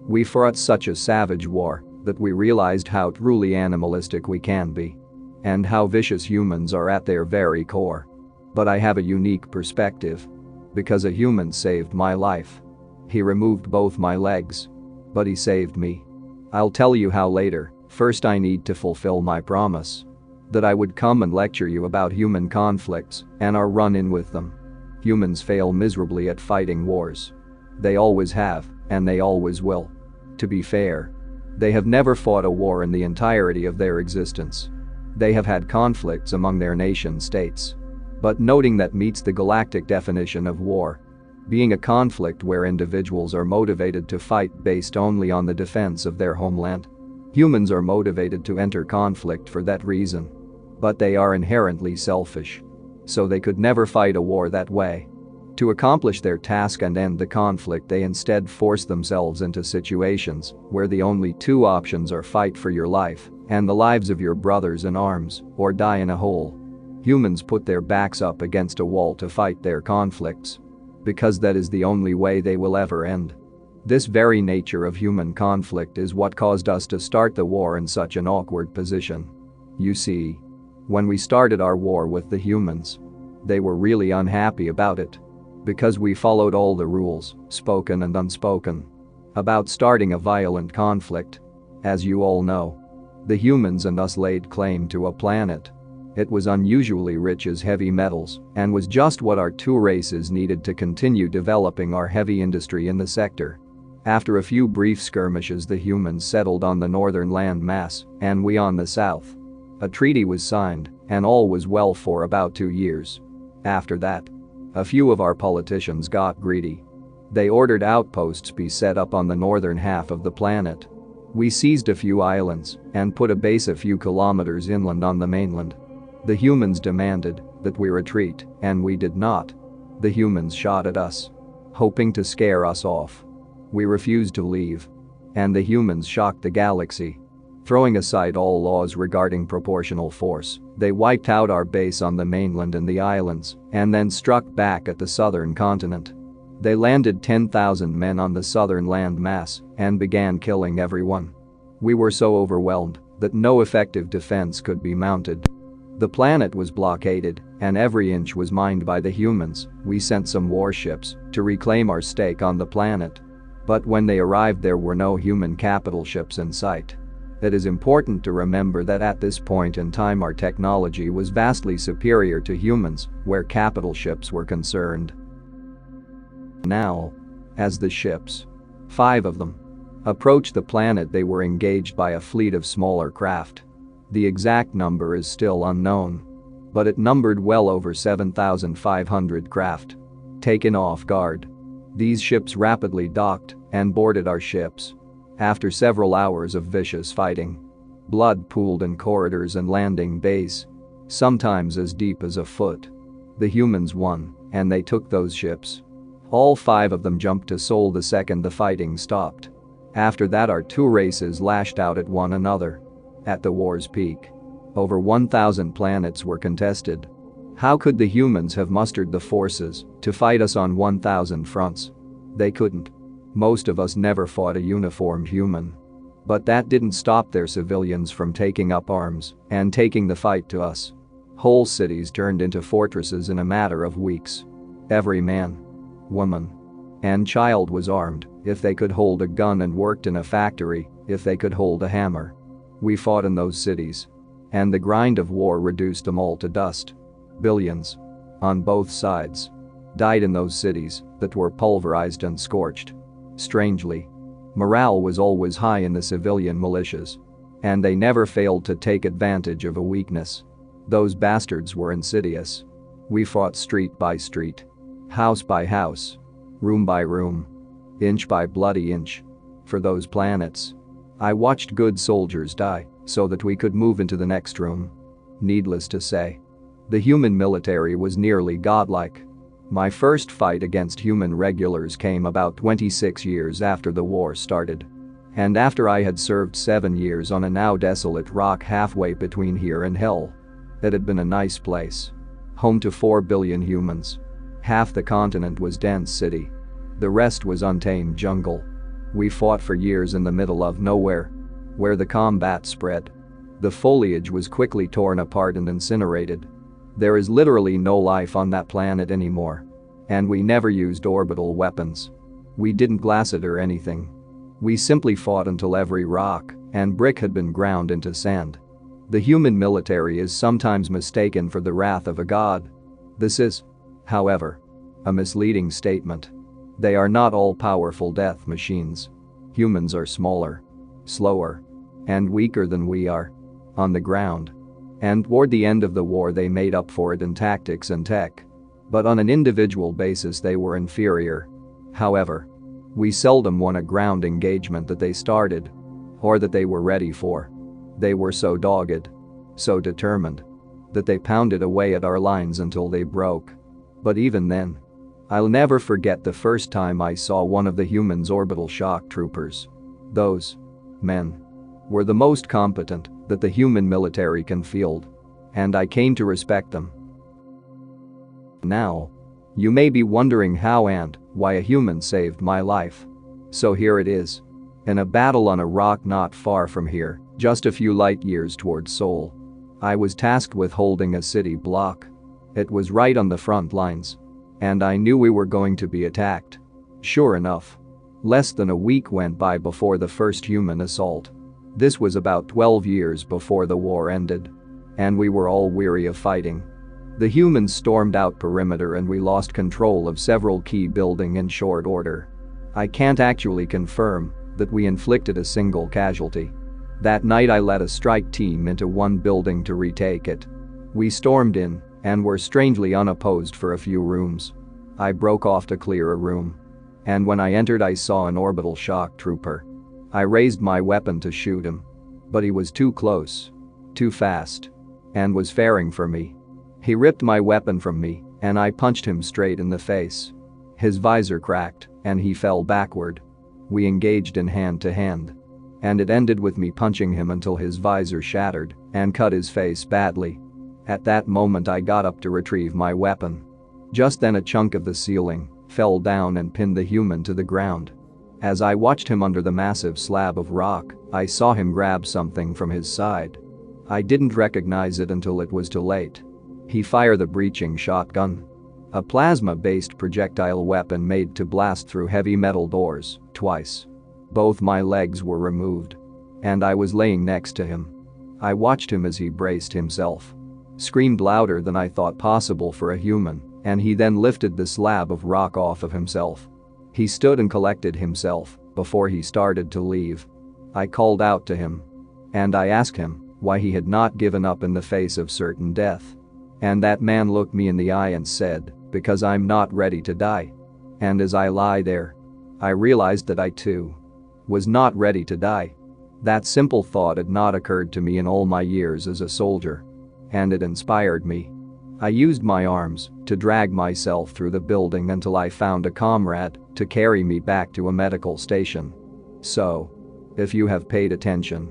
We fought such a savage war that we realized how truly animalistic we can be and how vicious humans are at their very core. But I have a unique perspective because a human saved my life. He removed both my legs, but he saved me. I'll tell you how later. First, I need to fulfill my promise that I would come and lecture you about human conflicts and our run-in with them. Humans fail miserably at fighting wars. They always have, and they always will. To be fair, they have never fought a war in the entirety of their existence. They have had conflicts among their nation states. But noting that meets the galactic definition of war, being a conflict where individuals are motivated to fight based only on the defense of their homeland. Humans are motivated to enter conflict for that reason. But they are inherently selfish. So they could never fight a war that way. To accomplish their task and end the conflict, they instead force themselves into situations where the only two options are fight for your life and the lives of your brothers in arms, or die in a hole. Humans put their backs up against a wall to fight their conflicts because that is the only way they will ever end. This very nature of human conflict is what caused us to start the war in such an awkward position. You see, when we started our war with the humans, they were really unhappy about it. Because we followed all the rules, spoken and unspoken, about starting a violent conflict. As you all know, the humans and us laid claim to a planet. It was unusually rich as heavy metals and was just what our two races needed to continue developing our heavy industry in the sector. After a few brief skirmishes, the humans settled on the northern land mass and we on the south. A treaty was signed and all was well for about 2 years. After that, a few of our politicians got greedy. They ordered outposts be set up on the northern half of the planet. We seized a few islands and put a base a few kilometers inland on the mainland. The humans demanded that we retreat, and we did not. The humans shot at us, hoping to scare us off. We refused to leave. And the humans shocked the galaxy. Throwing aside all laws regarding proportional force, they wiped out our base on the mainland and the islands, and then struck back at the southern continent. They landed 10,000 men on the southern land mass and began killing everyone. We were so overwhelmed that no effective defense could be mounted. The planet was blockaded, and every inch was mined by the humans. We sent some warships to reclaim our stake on the planet. But when they arrived, there were no human capital ships in sight. It is important to remember that at this point in time our technology was vastly superior to humans where capital ships were concerned. Now, as the ships, 5 of them, approached the planet, they were engaged by a fleet of smaller craft. The exact number is still unknown, but it numbered well over 7,500 craft. Taken off guard, these ships rapidly docked and boarded our ships. After several hours of vicious fighting, blood pooled in corridors and landing bays, sometimes as deep as a foot. The humans won, and they took those ships. All 5 of them jumped to Sol the second the fighting stopped. After that, our 2 races lashed out at one another. At the war's peak, over 1,000 planets were contested. How could the humans have mustered the forces to fight us on 1,000 fronts? They couldn't. Most of us never fought a uniformed human. But that didn't stop their civilians from taking up arms and taking the fight to us. Whole cities turned into fortresses in a matter of weeks. Every man, woman, and child was armed if they could hold a gun, and worked in a factory if they could hold a hammer. We fought in those cities, and the grind of war reduced them all to dust. Billions, on both sides, died in those cities that were pulverized and scorched. Strangely, morale was always high in the civilian militias, and they never failed to take advantage of a weakness. Those bastards were insidious. We fought street by street, house by house, room by room, inch by bloody inch. For those planets, I watched good soldiers die so that we could move into the next room. Needless to say, the human military was nearly godlike. My first fight against human regulars came about 26 years after the war started. And after I had served 7 years on a now desolate rock halfway between here and hell. It had been a nice place. Home to 4 billion humans. Half the continent was dense city. The rest was untamed jungle. We fought for years in the middle of nowhere, where the combat spread. The foliage was quickly torn apart and incinerated. There is literally no life on that planet anymore. And we never used orbital weapons. We didn't glass it or anything. We simply fought until every rock and brick had been ground into sand. The human military is sometimes mistaken for the wrath of a god. This is, however, a misleading statement. They are not all-powerful death machines. Humans are smaller, slower, and weaker than we are on the ground. And toward the end of the war they made up for it in tactics and tech. But on an individual basis they were inferior. However, we seldom won a ground engagement that they started, or that they were ready for. They were so dogged, so determined, that they pounded away at our lines until they broke. But even then, I'll never forget the first time I saw one of the humans' orbital shock troopers. Those men were the most competent that the human military can field, and I came to respect them. Now, you may be wondering how and why a human saved my life. So here it is. In a battle on a rock not far from here, just a few light years towards Sol, I was tasked with holding a city block. It was right on the front lines, and I knew we were going to be attacked. Sure enough, less than a week went by before the first human assault. This was about 12 years before the war ended, and we were all weary of fighting. The humans stormed out perimeter and we lost control of several key buildings in short order. I can't actually confirm that we inflicted a single casualty. That night I led a strike team into one building to retake it. We stormed in and were strangely unopposed for a few rooms. I broke off to clear a room, and when I entered I saw an orbital shock trooper. I raised my weapon to shoot him, but he was too close, too fast, and was faring for me. He ripped my weapon from me and I punched him straight in the face. His visor cracked and he fell backward. We engaged in hand to hand, and it ended with me punching him until his visor shattered and cut his face badly. At that moment I got up to retrieve my weapon. Just then a chunk of the ceiling fell down and pinned the human to the ground. As I watched him under the massive slab of rock, I saw him grab something from his side. I didn't recognize it until it was too late. He fired the breaching shotgun, a plasma-based projectile weapon made to blast through heavy metal doors, twice. Both my legs were removed, and I was laying next to him. I watched him as he braced himself, screamed louder than I thought possible for a human, and he then lifted the slab of rock off of himself. He stood and collected himself Before he started to leave, I called out to him. And I asked him why he had not given up in the face of certain death. And that man looked me in the eye and said, "Because I'm not ready to die." And as I lie there, I realized that I too was not ready to die. That simple thought had not occurred to me in all my years as a soldier. And it inspired me. I used my arms to drag myself through the building until I found a comrade to carry me back to a medical station. So, if you have paid attention,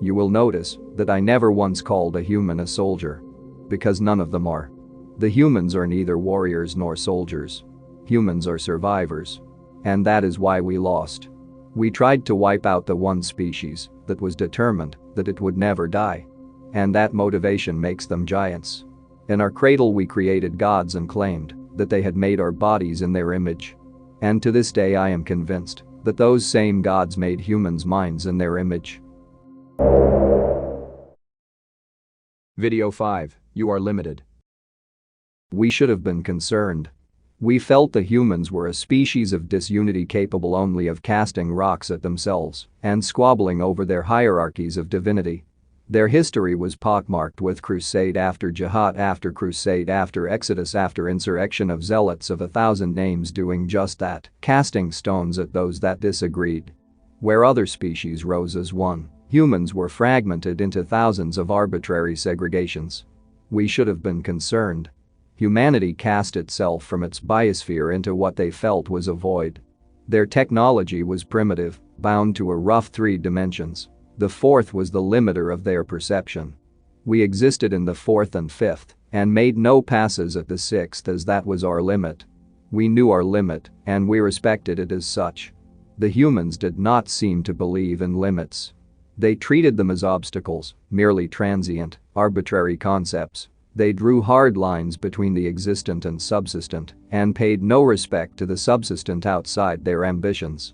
you will notice that I never once called a human a soldier. Because none of them are. The humans are neither warriors nor soldiers. Humans are survivors. And that is why we lost. We tried to wipe out the one species that was determined that it would never die. And that motivation makes them giants. In our cradle we created gods and claimed that they had made our bodies in their image. And to this day I am convinced that those same gods made humans' minds in their image. Video 5, you are limited. We should have been concerned. We felt the humans were a species of disunity capable only of casting rocks at themselves and squabbling over their hierarchies of divinity. Their history was pockmarked with crusade after jihad after crusade after exodus after insurrection of zealots of 1,000 names doing just that, casting stones at those that disagreed. Where other species rose as one, humans were fragmented into thousands of arbitrary segregations. We should have been concerned. Humanity cast itself from its biosphere into what they felt was a void. Their technology was primitive, bound to a rough 3 dimensions. The 4th was the limiter of their perception. We existed in the 4th and 5th and made no passes at the 6th as that was our limit. We knew our limit and we respected it as such. The humans did not seem to believe in limits. They treated them as obstacles, merely transient, arbitrary concepts. They drew hard lines between the existent and subsistent and paid no respect to the subsistent outside their ambitions.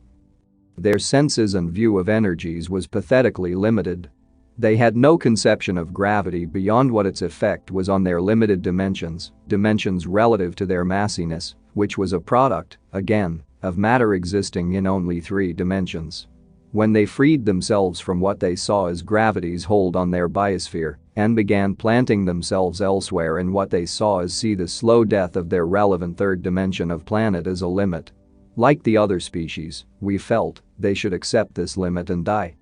Their senses and view of energies was pathetically limited. They had no conception of gravity beyond what its effect was on their limited dimensions relative to their massiness, which was a product, again, of matter existing in only 3 dimensions. When they freed themselves from what they saw as gravity's hold on their biosphere and began planting themselves elsewhere in what they saw as the slow death of their relevant 3rd dimension of planet as a limit. Like the other species, we felt they should accept this limit and die.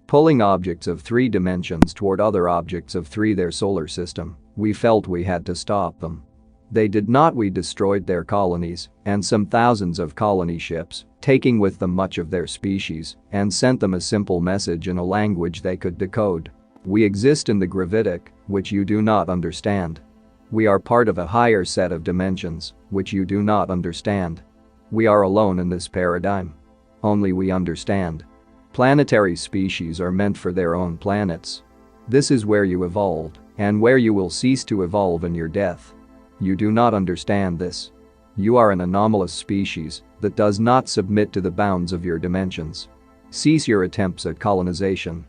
Pulling objects of 3 dimensions toward other objects of 3 their solar system, we felt we had to stop them. They did not. We destroyed their colonies and some thousands of colony ships, taking with them much of their species, and sent them a simple message in a language they could decode. We exist in the gravitic, which you do not understand. We are part of a higher set of dimensions, which you do not understand. We are alone in this paradigm. Only we understand. Planetary species are meant for their own planets. This is where you evolved, and where you will cease to evolve in your death. You do not understand this. You are an anomalous species that does not submit to the bounds of your dimensions. Cease your attempts at colonization.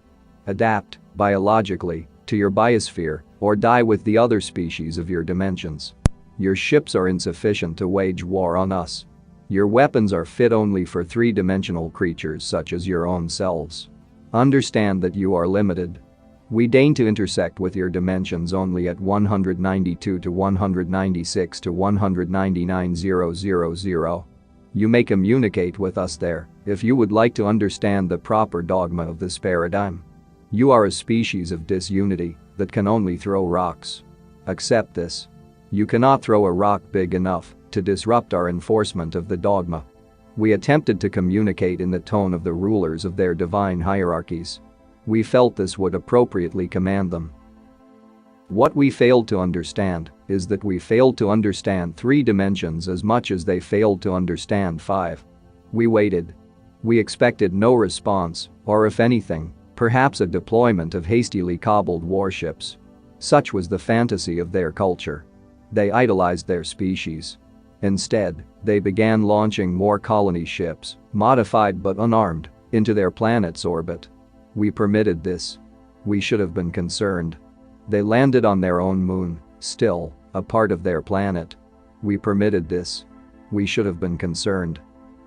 Adapt, biologically, to your biosphere, or die with the other species of your dimensions. Your ships are insufficient to wage war on us. Your weapons are fit only for 3-dimensional creatures such as your own selves. Understand that you are limited. We deign to intersect with your dimensions only at 192 to 196 to 199,000. You may communicate with us there if you would like to understand the proper dogma of this paradigm. You are a species of disunity that can only throw rocks. Accept this. You cannot throw a rock big enough to disrupt our enforcement of the dogma. We attempted to communicate in the tone of the rulers of their divine hierarchies. We felt this would appropriately command them. What we failed to understand is that we failed to understand 3 dimensions as much as they failed to understand 5. We waited. We expected no response, or if anything, perhaps a deployment of hastily cobbled warships. Such was the fantasy of their culture. They idolized their species. Instead, they began launching more colony ships, modified but unarmed, into their planet's orbit. We permitted this. We should have been concerned. They landed on their own moon, still, a part of their planet. We permitted this. We should have been concerned.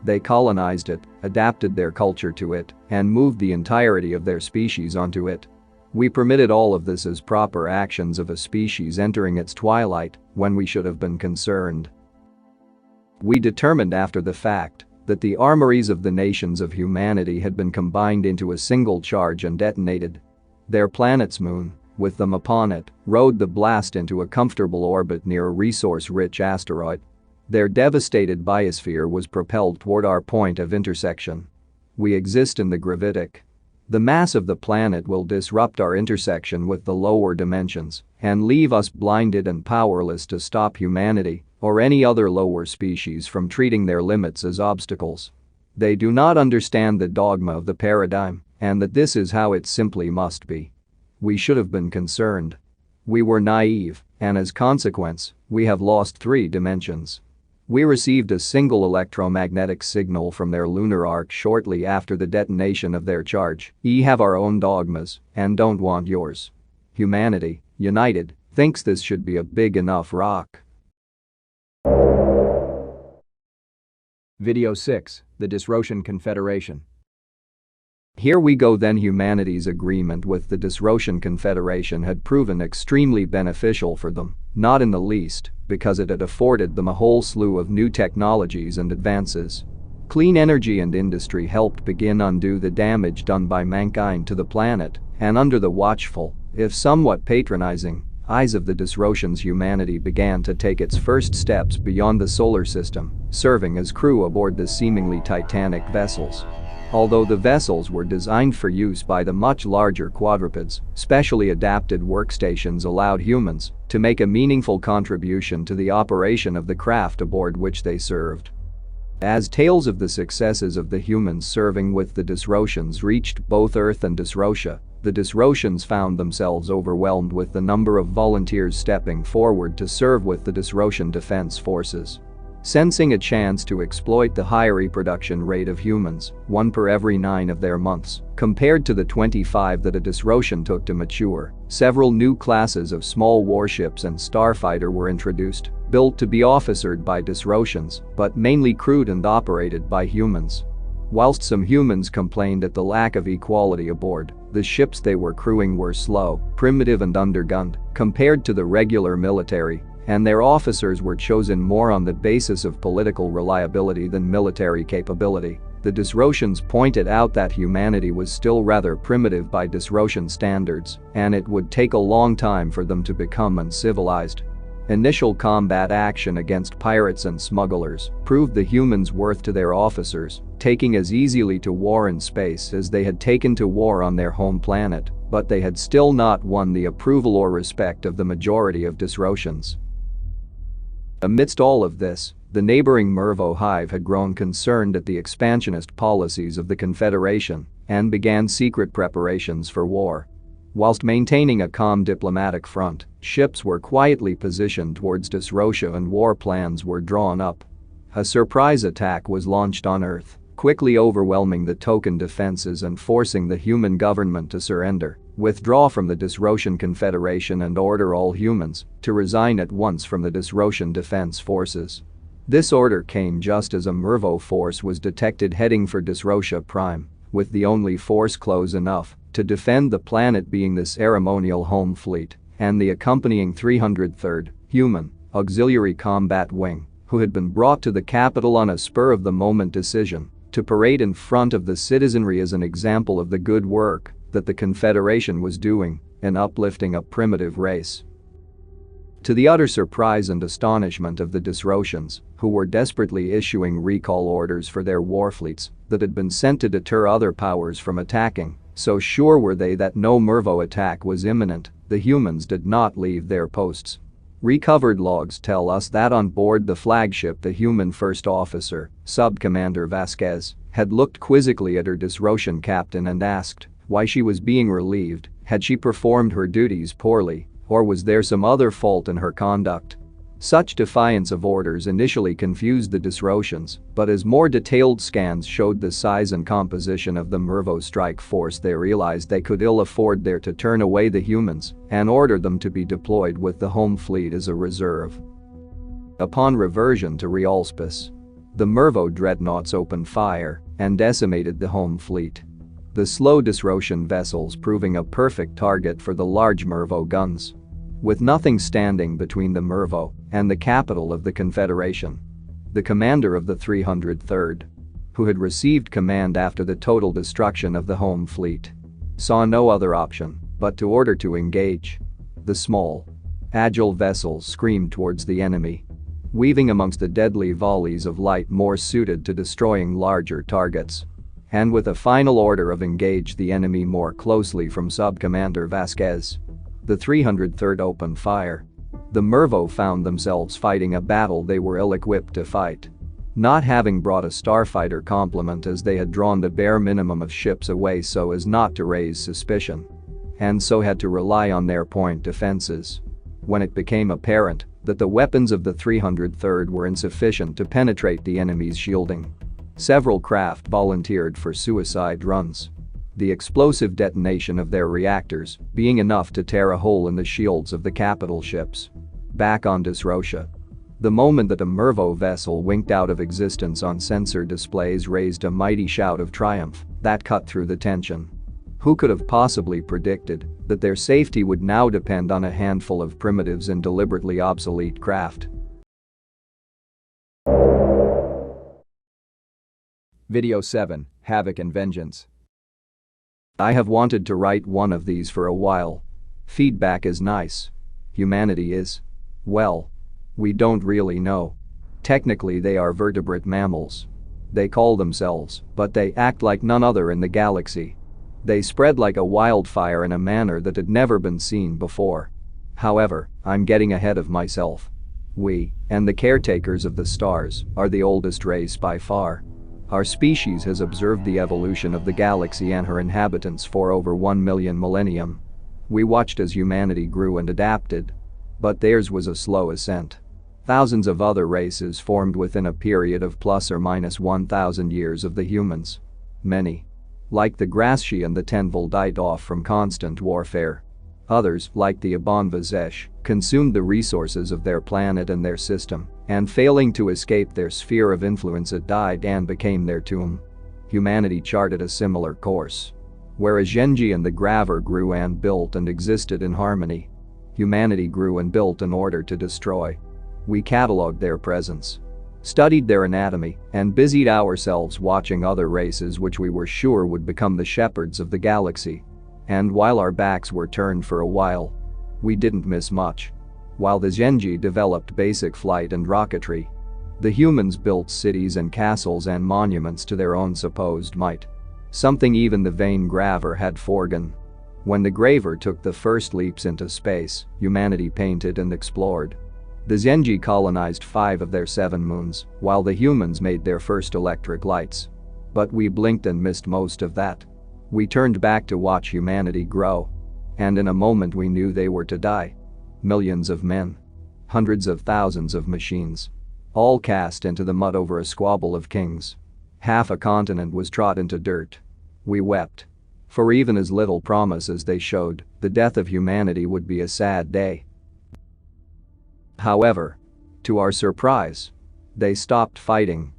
They colonized it, adapted their culture to it, and moved the entirety of their species onto it. We permitted all of this as proper actions of a species entering its twilight when we should have been concerned. We determined after the fact that the armories of the nations of humanity had been combined into a single charge and detonated. Their planet's moon, with them upon it, rode the blast into a comfortable orbit near a resource-rich asteroid. Their devastated biosphere was propelled toward our point of intersection. We exist in the gravitic. The mass of the planet will disrupt our intersection with the lower dimensions and leave us blinded and powerless to stop humanity or any other lower species from treating their limits as obstacles. They do not understand the dogma of the paradigm and that this is how it simply must be. We should have been concerned. We were naive, and as consequence, we have lost 3 dimensions. We received a single electromagnetic signal from their lunar arc shortly after the detonation of their charge. We have our own dogmas and don't want yours. Humanity, united, thinks this should be a big enough rock. Video 6, the Disrotian Confederation. Here we go then. Humanity's agreement with the Disrotian Confederation had proven extremely beneficial for them, not in the least, because it had afforded them a whole slew of new technologies and advances. Clean energy and industry helped begin undo the damage done by mankind to the planet, and under the watchful, if somewhat patronizing, eyes of the Disrotians, humanity began to take its first steps beyond the solar system, serving as crew aboard the seemingly titanic vessels. Although the vessels were designed for use by the much larger quadrupeds, specially adapted workstations allowed humans to make a meaningful contribution to the operation of the craft aboard which they served. As tales of the successes of the humans serving with the Disrotians reached both Earth and Disrotia, the Disrotians found themselves overwhelmed with the number of volunteers stepping forward to serve with the Disrotian Defense Forces. Sensing a chance to exploit the high reproduction rate of humans, 1 per every 9 of their months, compared to the 25 that a Disrotian took to mature, several new classes of small warships and starfighter were introduced, built to be officered by Disrotians, but mainly crewed and operated by humans. Whilst some humans complained at the lack of equality aboard, the ships they were crewing were slow, primitive and undergunned compared to the regular military, and their officers were chosen more on the basis of political reliability than military capability. The Disrotians pointed out that humanity was still rather primitive by Disrotian standards, and it would take a long time for them to become uncivilized. Initial combat action against pirates and smugglers proved the humans' worth to their officers, taking as easily to war in space as they had taken to war on their home planet, but they had still not won the approval or respect of the majority of Disrotians. Amidst all of this, the neighboring Mervo Hive had grown concerned at the expansionist policies of the Confederation and began secret preparations for war. Whilst maintaining a calm diplomatic front, ships were quietly positioned towards Disrotia and war plans were drawn up. A surprise attack was launched on Earth, quickly overwhelming the token defenses and forcing the human government to surrender, withdraw from the Disrotian Confederation and order all humans to resign at once from the Disrotian Defense Forces. This order came just as a Mervo force was detected heading for Disrotia Prime, with the only force close enough to defend the planet being the ceremonial home fleet and the accompanying 303rd Human Auxiliary Combat Wing, who had been brought to the capital on a spur-of-the-moment decision to parade in front of the citizenry as an example of the good work that the Confederation was doing in uplifting a primitive race. To the utter surprise and astonishment of the Disrotians, who were desperately issuing recall orders for their war fleets that had been sent to deter other powers from attacking, so sure were they that no Mervo attack was imminent, the humans did not leave their posts. Recovered logs tell us that on board the flagship the human first officer, Sub-Commander Vasquez, had looked quizzically at her Disrotian captain and asked why she was being relieved. Had she performed her duties poorly, or was there some other fault in her conduct? Such defiance of orders initially confused the Disrotians, but as more detailed scans showed the size and composition of the Mervo strike force, they realized they could ill afford there to turn away the humans and order them to be deployed with the home fleet as a reserve. Upon reversion to Realspis, The Mervo dreadnoughts opened fire and decimated the home fleet. The slow Disrotian vessels proving a perfect target for the large Mervo guns. With nothing standing between the Mervo and the capital of the Confederation, the commander of the 303rd, who had received command after the total destruction of the home fleet, saw no other option but to order to engage. The small, agile vessels screamed towards the enemy, weaving amongst the deadly volleys of light more suited to destroying larger targets. And with a final order of engage the enemy more closely from Sub-Commander Vasquez, the 303rd opened fire. The Mervo found themselves fighting a battle they were ill-equipped to fight, not having brought a starfighter complement as they had drawn the bare minimum of ships away so as not to raise suspicion, and so had to rely on their point defenses. When it became apparent that the weapons of the 303rd were insufficient to penetrate the enemy's shielding, several craft volunteered for suicide runs, the explosive detonation of their reactors being enough to tear a hole in the shields of the capital ships. Back on Disrotia, the moment that a Mervo vessel winked out of existence on sensor displays raised a mighty shout of triumph that cut through the tension. Who could have possibly predicted that their safety would now depend on a handful of primitives and deliberately obsolete craft? Video 7, Havoc and Vengeance. I have wanted to write one of these for a while. Feedback is nice. Humanity is, well, we don't really know. Technically they are vertebrate mammals. They call themselves, but they act like none other in the galaxy. They spread like a wildfire in a manner that had never been seen before. However, I'm getting ahead of myself. We, and the caretakers of the stars, are the oldest race by far. Our species has observed the evolution of the galaxy and her inhabitants for over 1 million millennium. We watched as humanity grew and adapted. But theirs was a slow ascent. Thousands of other races formed within a period of plus or minus 1,000 years of the humans. Many, like the Grasshi and the Tenvil, died off from constant warfare. Others, like the Abonvazesh, consumed the resources of their planet and their system, and failing to escape their sphere of influence it died and became their tomb. Humanity charted a similar course. Whereas Genji and the Graver grew and built and existed in harmony, humanity grew and built in order to destroy. We catalogued their presence, studied their anatomy, and busied ourselves watching other races which we were sure would become the shepherds of the galaxy. And while our backs were turned for a while, we didn't miss much. While the Genji developed basic flight and rocketry, the humans built cities and castles and monuments to their own supposed might. Something even the vain Graver had forgotten. When the Graver took the first leaps into space, humanity painted and explored. The Zenji colonized 5 of their 7 moons, while the humans made their first electric lights. But we blinked and missed most of that. We turned back to watch humanity grow. And in a moment we knew they were to die. Millions of men. Hundreds of thousands of machines. All cast into the mud over a squabble of kings. Half a continent was trod into dirt. We wept. For even as little promise as they showed, the death of humanity would be a sad day. However, to our surprise, they stopped fighting.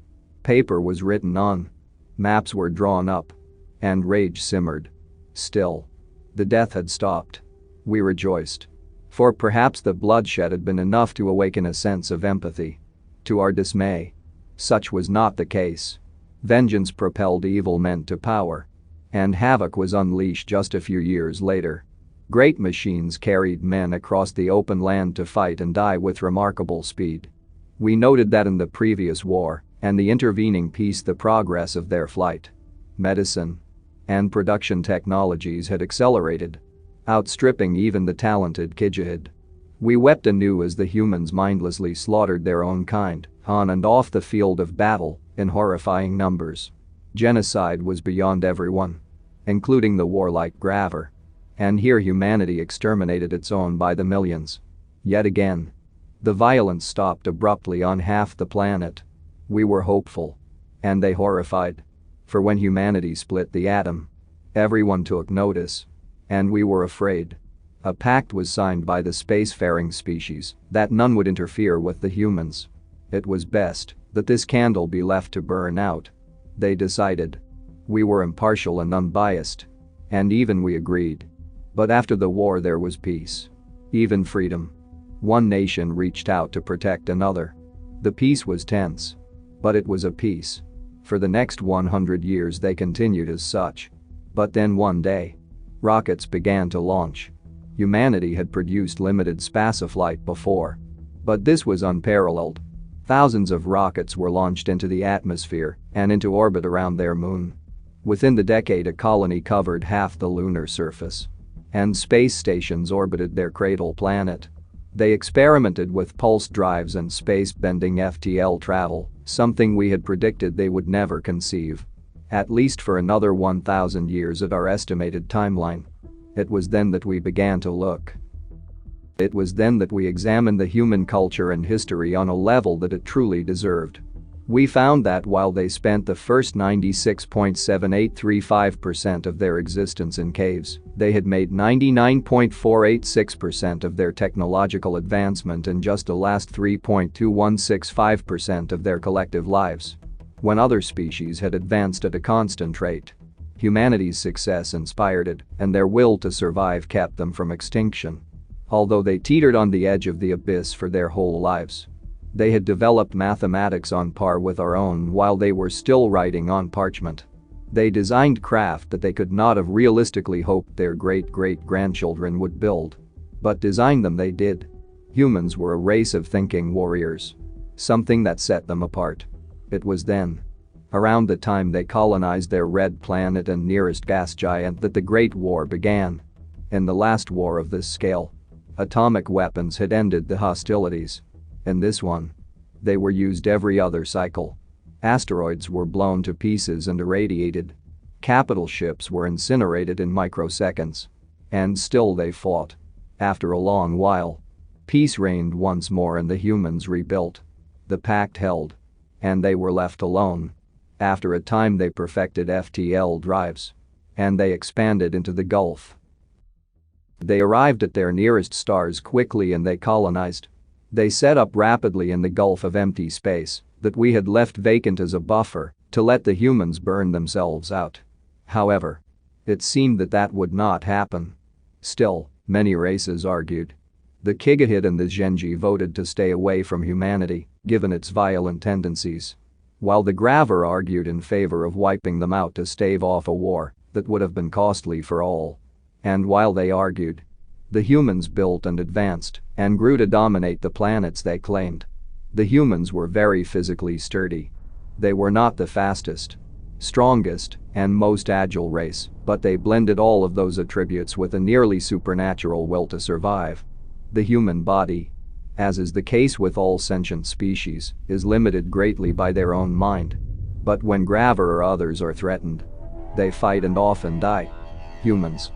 Paper was written on. Maps were drawn up. And rage simmered. Still, the death had stopped. We rejoiced. For perhaps the bloodshed had been enough to awaken a sense of empathy. To our dismay, such was not the case. Vengeance propelled evil men to power. And havoc was unleashed just a few years later. Great machines carried men across the open land to fight and die with remarkable speed. We noted that in the previous war and the intervening peace the progress of their flight, medicine, and production technologies had accelerated, outstripping even the talented Kijahid. We wept anew as the humans mindlessly slaughtered their own kind on and off the field of battle in horrifying numbers. Genocide was beyond everyone, including the warlike Graver. And here humanity exterminated its own by the millions. Yet again, the violence stopped abruptly on half the planet. We were hopeful. And they horrified. For when humanity split the atom, everyone took notice. And we were afraid. A pact was signed by the spacefaring species that none would interfere with the humans. It was best that this candle be left to burn out. They decided. We were impartial and unbiased. And even we agreed. But after the war there was peace. Even freedom. One nation reached out to protect another. The peace was tense. But it was a peace. For the next 100 years they continued as such. But then one day, rockets began to launch. Humanity had produced limited spaceflight before. But this was unparalleled. Thousands of rockets were launched into the atmosphere and into orbit around their moon. Within the decade a colony covered half the lunar surface. And space stations orbited their cradle planet. They experimented with pulse drives and space-bending FTL travel, something we had predicted they would never conceive. At least for another 1,000 years at our estimated timeline. It was then that we began to look. It was then that we examined the human culture and history on a level that it truly deserved. We found that while they spent the first 96.7835% of their existence in caves, they had made 99.486% of their technological advancement in just the last 3.2165% of their collective lives. When other species had advanced at a constant rate. Humanity's success inspired it, and their will to survive kept them from extinction. Although they teetered on the edge of the abyss for their whole lives. They had developed mathematics on par with our own while they were still writing on parchment. They designed craft that they could not have realistically hoped their great-great-grandchildren would build. But design them they did. Humans were a race of thinking warriors. Something that set them apart. It was then, around the time they colonized their red planet and nearest gas giant, that the Great War began. In the last war of this scale, atomic weapons had ended the hostilities. In this one, they were used every other cycle. Asteroids were blown to pieces and irradiated. Capital ships were incinerated in microseconds. And still they fought. After a long while, peace reigned once more and the humans rebuilt. The pact held. And they were left alone. After a time they perfected FTL drives. And they expanded into the Gulf. They arrived at their nearest stars quickly and they colonized. They set up rapidly in the gulf of empty space that we had left vacant as a buffer to let the humans burn themselves out. However, it seemed that that would not happen. Still, many races argued. The Kigahit and the Genji voted to stay away from humanity, given its violent tendencies. While the Graver argued in favor of wiping them out to stave off a war that would have been costly for all. And while they argued, the humans built and advanced and grew to dominate the planets they claimed. The humans were very physically sturdy. They were not the fastest, strongest, and most agile race, but they blended all of those attributes with a nearly supernatural will to survive. The human body, as is the case with all sentient species, is limited greatly by their own mind. But when Graver or others are threatened, they fight and often die. Humans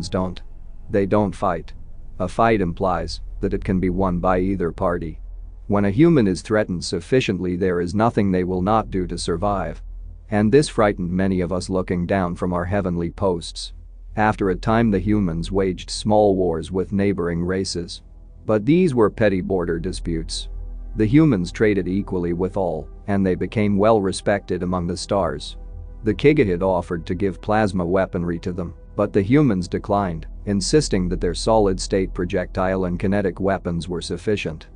don't. They don't fight. A fight implies that it can be won by either party. When a human is threatened sufficiently, there is nothing they will not do to survive. And this frightened many of us looking down from our heavenly posts. After a time the humans waged small wars with neighboring races. But these were petty border disputes. The humans traded equally with all, and they became well respected among the stars. The Kigahit offered to give plasma weaponry to them, but the humans declined, insisting that their solid-state projectile and kinetic weapons were sufficient.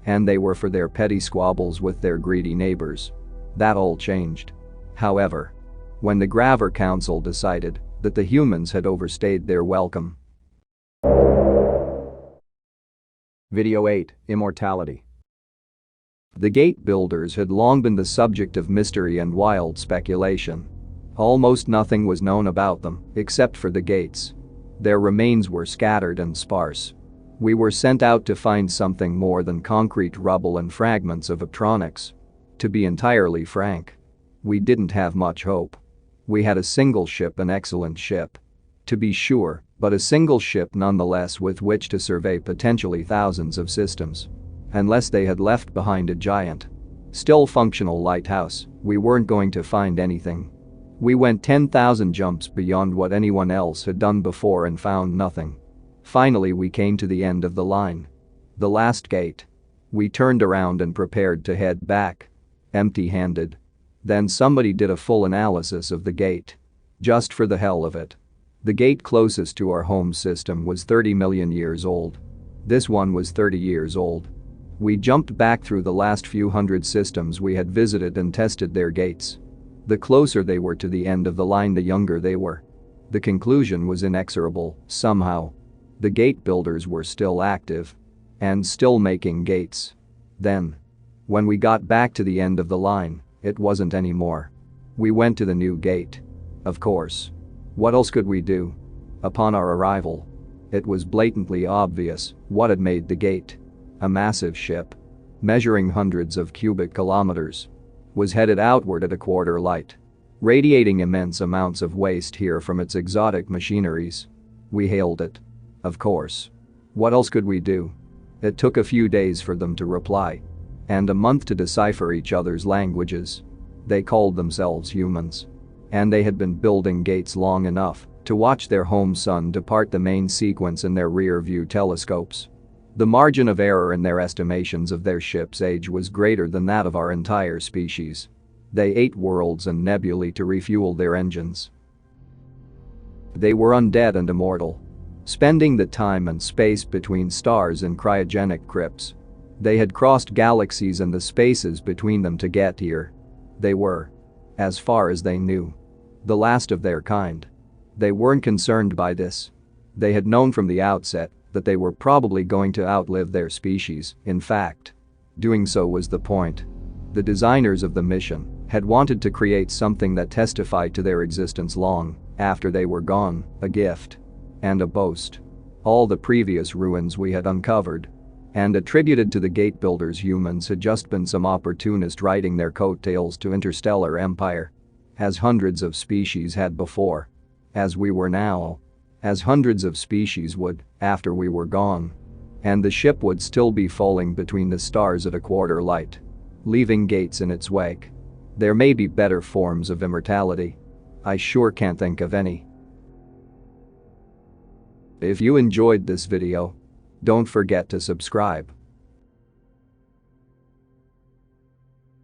And they were for their petty squabbles with their greedy neighbors. That all changed. However, when the Graver Council decided that the humans had overstayed their welcome. Video 8, Immortality. The gate builders had long been the subject of mystery and wild speculation. Almost nothing was known about them, except for the gates. Their remains were scattered and sparse. We were sent out to find something more than concrete rubble and fragments of electronics. To be entirely frank, we didn't have much hope. We had a single ship, an excellent ship. To be sure, but a single ship nonetheless with which to survey potentially thousands of systems. Unless they had left behind a giant, still functional lighthouse, we weren't going to find anything. We went 10,000 jumps beyond what anyone else had done before and found nothing. Finally we came to the end of the line. The last gate. We turned around and prepared to head back. empty-handed. Then somebody did a full analysis of the gate. Just for the hell of it. The gate closest to our home system was 30 million years old. This one was 30 years old. We jumped back through the last few hundred systems we had visited and tested their gates. The closer they were to the end of the line, the younger they were. The conclusion was inexorable, somehow. The gate builders were still active. And still making gates. Then. When we got back to the end of the line, it wasn't anymore. We went to the new gate. Of course. What else could we do? Upon our arrival. It was blatantly obvious what had made the gate. A massive ship. Measuring hundreds of cubic kilometers. Was headed outward at a quarter light. Radiating immense amounts of waste here from its exotic machineries. We hailed it. Of course. What else could we do? It took a few days for them to reply. And a month to decipher each other's languages. They called themselves humans. And they had been building gates long enough to watch their home sun depart the main sequence in their rear-view telescopes. The margin of error in their estimations of their ship's age was greater than that of our entire species. They ate worlds and nebulae to refuel their engines. They were undead and immortal. Spending the time and space between stars in cryogenic crypts. They had crossed galaxies and the spaces between them to get here. They were, as far as they knew, the last of their kind. They weren't concerned by this. They had known from the outset that they were probably going to outlive their species. In fact, doing so was the point. The designers of the mission had wanted to create something that testified to their existence long after they were gone, a gift and a boast. All the previous ruins we had uncovered and attributed to the gate builders humans had just been some opportunist riding their coattails to interstellar empire. As hundreds of species had before. As we were now. As hundreds of species would after we were gone. And the ship would still be falling between the stars at a quarter light. Leaving gates in its wake. There may be better forms of immortality. I sure can't think of any. If you enjoyed this video, don't forget to subscribe.